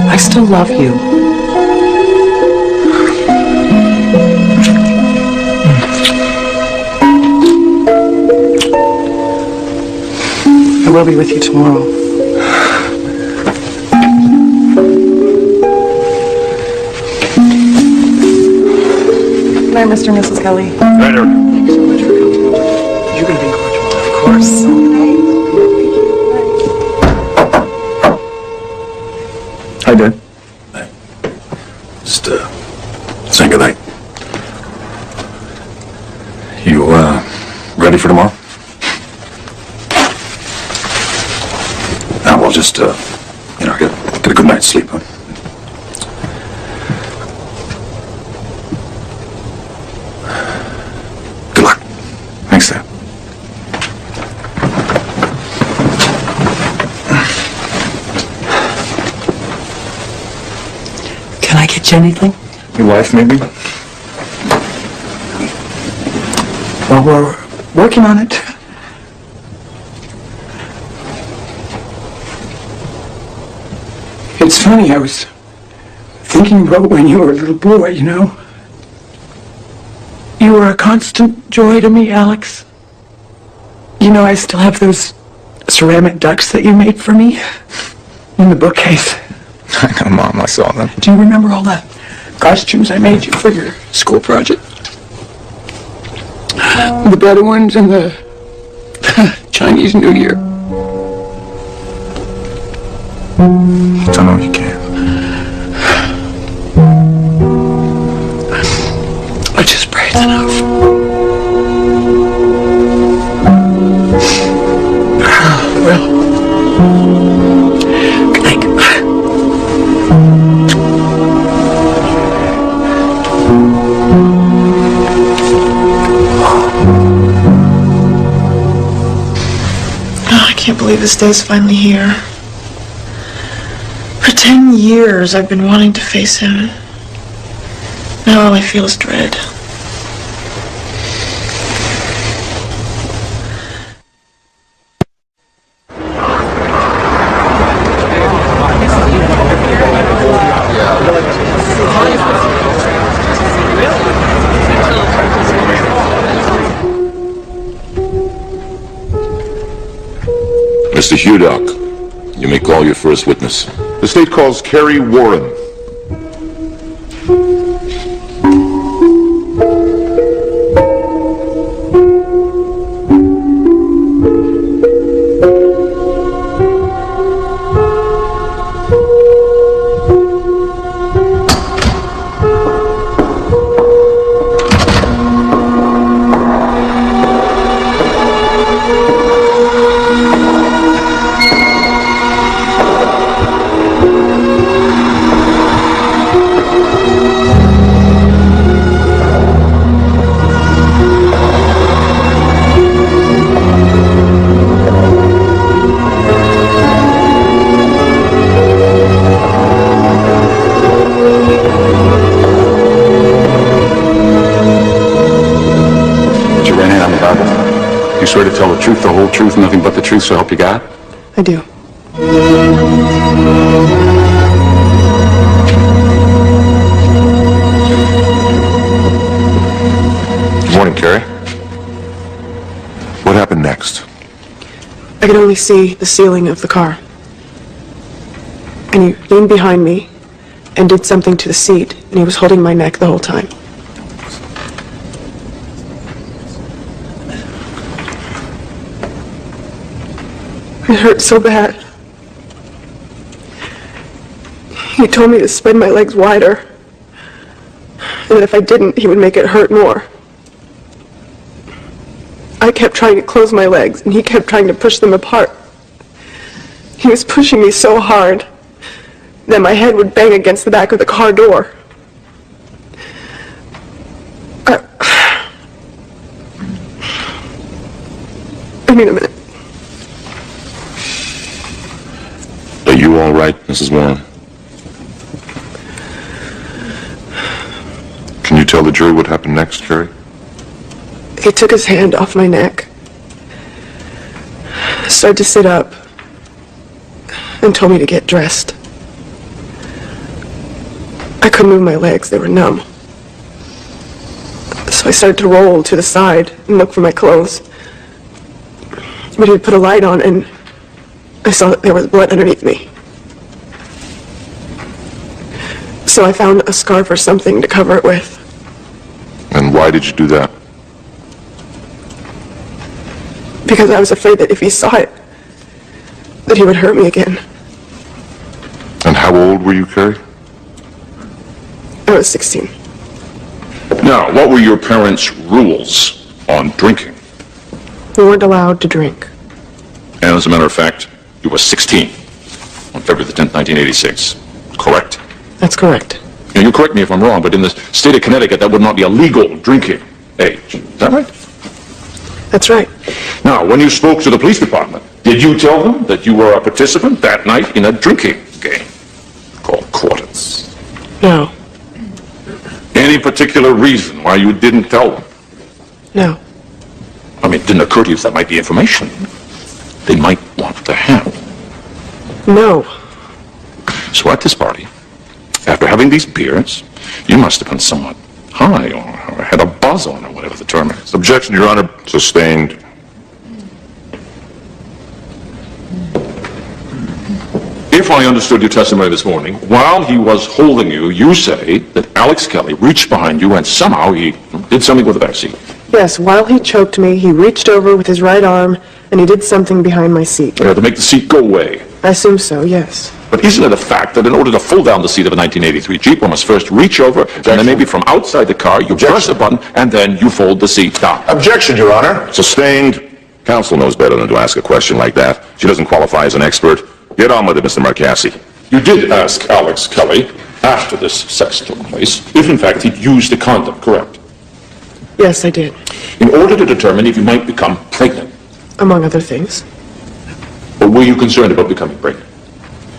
I still love you. I will be with you tomorrow. Good night, Mr. and Mrs. Kelly. Right, Erica. Thank you so much for coming. You're going to be in court tomorrow, of course. Hi, Dad. Just, saying goodnight. You, ready for tomorrow? Now we'll just, get a good night's sleep, huh? Good luck. Thanks, Dad. Can I get you anything? Your wife, maybe? Well, we're working on it. It's funny, I was thinking about when you were a little boy, you know. You were a constant joy to me, Alex. You know, I still have those ceramic ducks that you made for me in the bookcase. I know, Mom. I saw them. Do you remember all the costumes I made you for your school project? The better ones and the Chinese New Year. I don't know if you can. I just prayed enough. Well, good night. I can't believe this day's finally here. For 10 years, I've been wanting to face him. Now all I feel is dread. Mr. Hudock, you may call your first witness. The state calls Carrie Warren. Swear to tell the truth, the whole truth, nothing but the truth, so help you God? I do. Good morning, Carrie. What happened next? I could only see the ceiling of the car. And he leaned behind me and did something to the seat, and he was holding my neck the whole time. It hurt so bad. He told me to spread my legs wider, and that if I didn't, he would make it hurt more. I kept trying to close my legs, and he kept trying to push them apart. He was pushing me so hard that my head would bang against the back of the car door. I need a minute. Are you all right, Mrs. Warren? Can you tell the jury what happened next, Carrie? He took his hand off my neck, started to sit up, and told me to get dressed. I couldn't move my legs, they were numb. So I started to roll to the side and look for my clothes. But he put a light on, and I saw that there was blood underneath me. So I found a scarf or something to cover it with. And why did you do that? Because I was afraid that if he saw it, that he would hurt me again. And how old were you, Carrie? I was 16. Now, what were your parents' rules on drinking? We weren't allowed to drink. And as a matter of fact, you were 16 on February the 10th, 1986. Correct? That's correct. Now, you correct me if I'm wrong, but in the state of Connecticut, that would not be a legal drinking age. Is that right? That's right. Now, when you spoke to the police department, did you tell them that you were a participant that night in a drinking game called quarters? No. Any particular reason why you didn't tell them? No. I mean, it didn't occur to you that might be information they might want to have. No. So at this party, after having these beers, you must have been somewhat high or had a buzz on or whatever the term is. Objection, Your Honor. Sustained. if I understood your testimony this morning, while he was holding you, you say that Alex Kelly reached behind you and somehow he did something with the back seat. Yes, while he choked me, he reached over with his right arm and he did something behind my seat. To make the seat go away. I assume so, yes. But isn't it a fact that in order to fold down the seat of a 1983 Jeep, one must first reach over, and then maybe from outside the car, you press the button, and then you fold the seat down? Objection, Your Honor. Sustained. Counsel knows better than to ask a question like that. She doesn't qualify as an expert. Get on with it, Mr. Marcassi. You did ask Alex Kelly, after this sex took place, if in fact he'd used a condom, correct? Yes, I did. In order to determine if you might become pregnant. Among other things. Or were you concerned about becoming pregnant?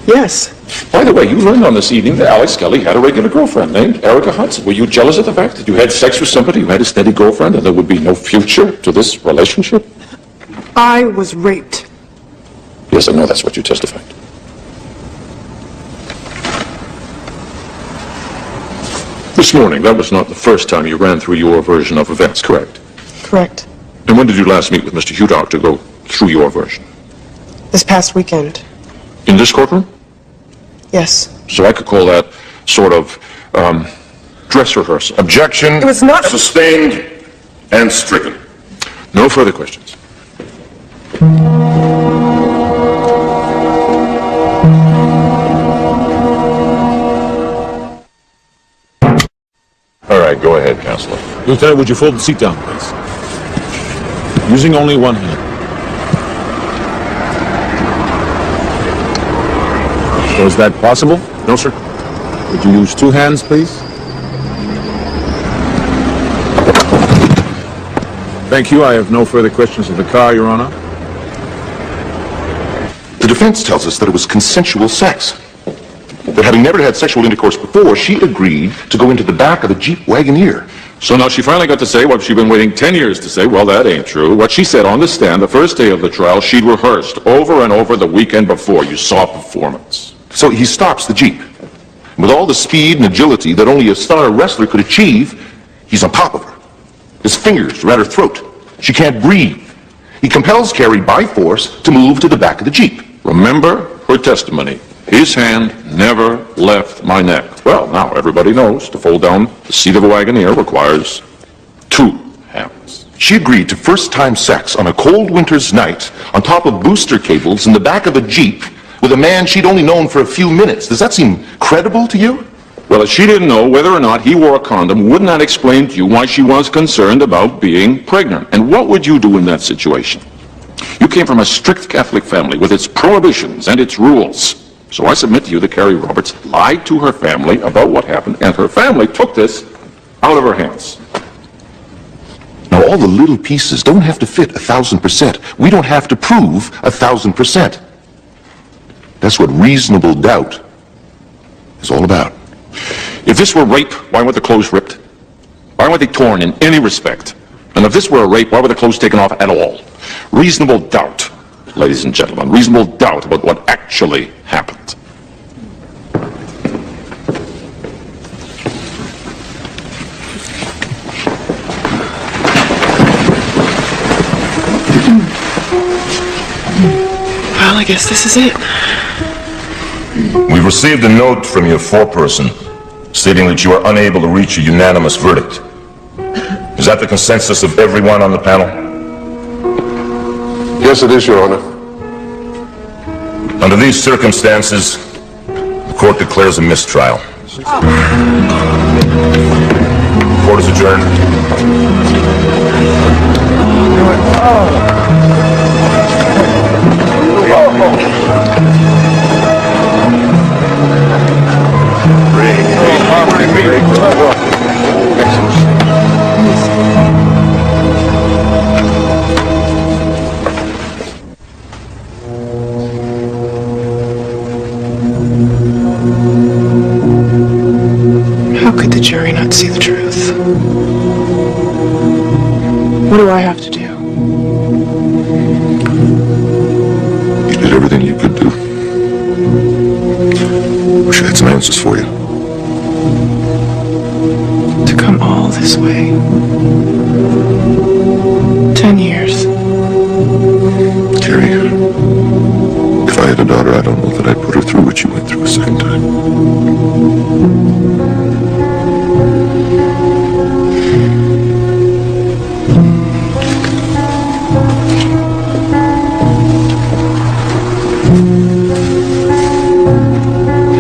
Yes. By the way, you learned on this evening that Alex Kelly had a regular girlfriend named Erica Hudson. Were you jealous of the fact that you had sex with somebody who had a steady girlfriend and there would be no future to this relationship? I was raped. Yes, I know that's what you testified. This morning, that was not the first time you ran through your version of events, correct? Correct. And when did you last meet with Mr. Hudock to go through your version? This past weekend. In this courtroom? Yes. So I could call that sort of dress rehearsal. Objection. It was not... Sustained and stricken. No further questions. All right, go ahead, Counselor. Lieutenant, would you fold the seat down, please? Using only one hand. Was that possible? No, sir. Would you use two hands, please? Thank you. I have no further questions of the car, Your Honor. The defense tells us that it was consensual sex. That having never had sexual intercourse before, she agreed to go into the back of the Jeep Wagoneer. So now she finally got to say what she'd been waiting 10 years to say. Well, that ain't true. What she said on the stand the first day of the trial, she'd rehearsed over and over the weekend before. You saw performance. So he stops the Jeep. With all the speed and agility that only a star wrestler could achieve, he's on top of her. His fingers are at her throat. She can't breathe. He compels Carrie by force to move to the back of the Jeep. Remember her testimony. His hand never left my neck. Well, now everybody knows to fold down the seat of a Wagoneer requires two hands. She agreed to first-time sex on a cold winter's night on top of booster cables in the back of a Jeep with a man she'd only known for a few minutes. Does that seem credible to you? Well, if she didn't know whether or not he wore a condom, wouldn't that explain to you why she was concerned about being pregnant? And what would you do in that situation? You came from a strict Catholic family with its prohibitions and its rules. So I submit to you that Carrie Roberts lied to her family about what happened, and her family took this out of her hands. Now, all the little pieces don't have to fit 1,000%. We don't have to prove 1,000%. That's what reasonable doubt is all about. If this were rape, why were the clothes ripped? Why were they torn in any respect? And if this were a rape, why were the clothes taken off at all? Reasonable doubt, ladies and gentlemen, reasonable doubt about what actually happened. Well, I guess this is it. We've received a note from your foreperson stating that you are unable to reach a unanimous verdict. Is that the consensus of everyone on the panel? Yes, it is, Your Honor. Under these circumstances, the court declares a mistrial. Court is adjourned. How could the jury not see the truth? What do I have to do? You did everything you could do. Wish I had some answers for you. To come all this way. 10 years. Carrie, if I had a daughter, I don't know that I'd put her through what you went through a second time.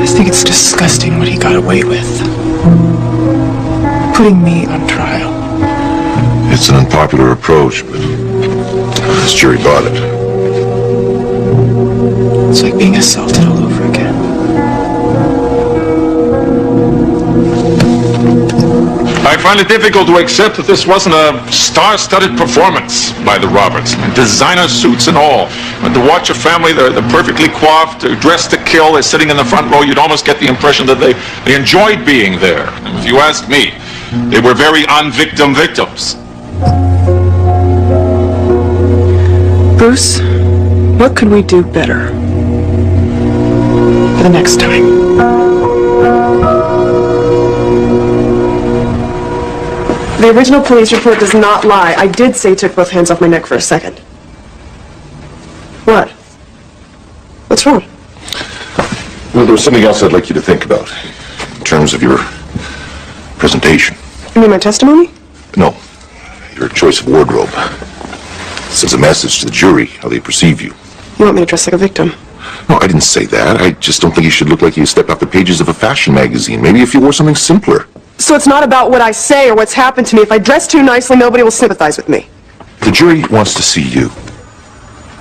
I think it's disgusting what he got away with. Putting me on trial. It's an unpopular approach, but this jury bought it. It's like being assaulted all over again. I find it difficult to accept that this wasn't a star-studded performance by the Roberts. Designer suits and all. And to watch a family, they're perfectly coiffed, they're dressed to kill, they're sitting in the front row, you'd almost get the impression that they enjoyed being there. And if you ask me, they were very un-victim victims. Bruce, what could we do better for the next time? The original police report does not lie. I did say he took both hands off my neck for a second. What? What's wrong? Well, there was something else I'd like you to think about in terms of your presentation. You mean my testimony? No, your choice of wardrobe. It sends a message to the jury how they perceive you. You want me to dress like a victim? No, I didn't say that. I just don't think you should look like you stepped off the pages of a fashion magazine. Maybe if you wore something simpler. So it's not about what I say or what's happened to me. If I dress too nicely, nobody will sympathize with me. The jury wants to see you.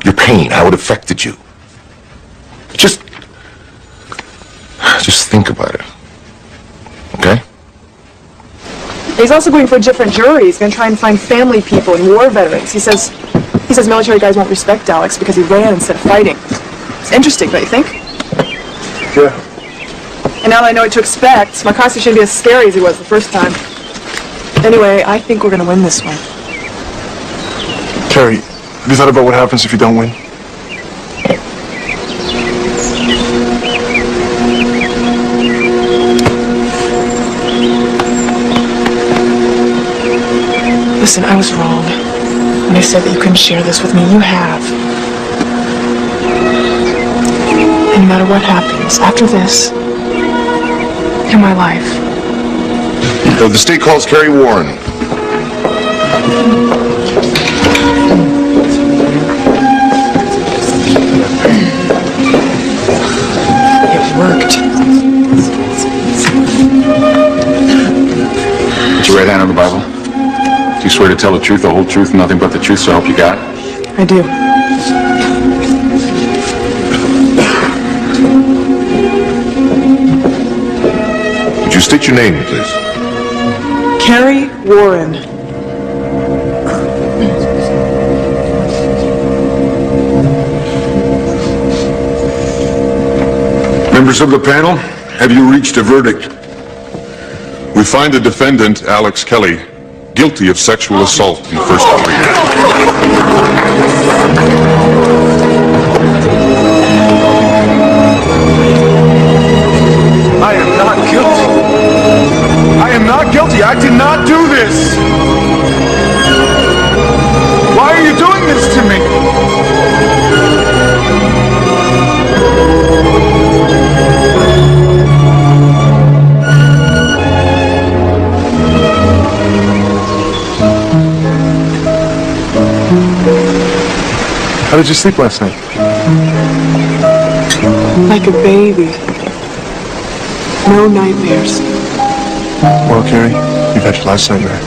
Your pain, how it affected you. Just think about it. Okay? He's also going for a different jury. He's going to try and find family people and war veterans. He says military guys won't respect Alex because he ran instead of fighting. It's interesting, don't you think? Yeah. And now that I know what to expect, my costume shouldn't be as scary as he was the first time. Anyway, I think we're going to win this one. Carrie, have you thought about what happens if you don't win? Listen, I was wrong when I said that you couldn't share this with me. You have. And no matter what happens after this, you're my life. The state calls Carrie Warren. It worked. Put your right hand on the Bible. Do you swear to tell the truth, the whole truth, and nothing but the truth, so help you God? I do. Would you state your name, please? Carrie Warren. Members of the panel, have you reached a verdict? We find the defendant, Alex Kelly, guilty of sexual assault in the first degree. I am not guilty. I am not guilty. I did not do this. Why are you doing this to me? How did you sleep last night? Like a baby. No nightmares. Well, Carrie, you've had your last nightmare.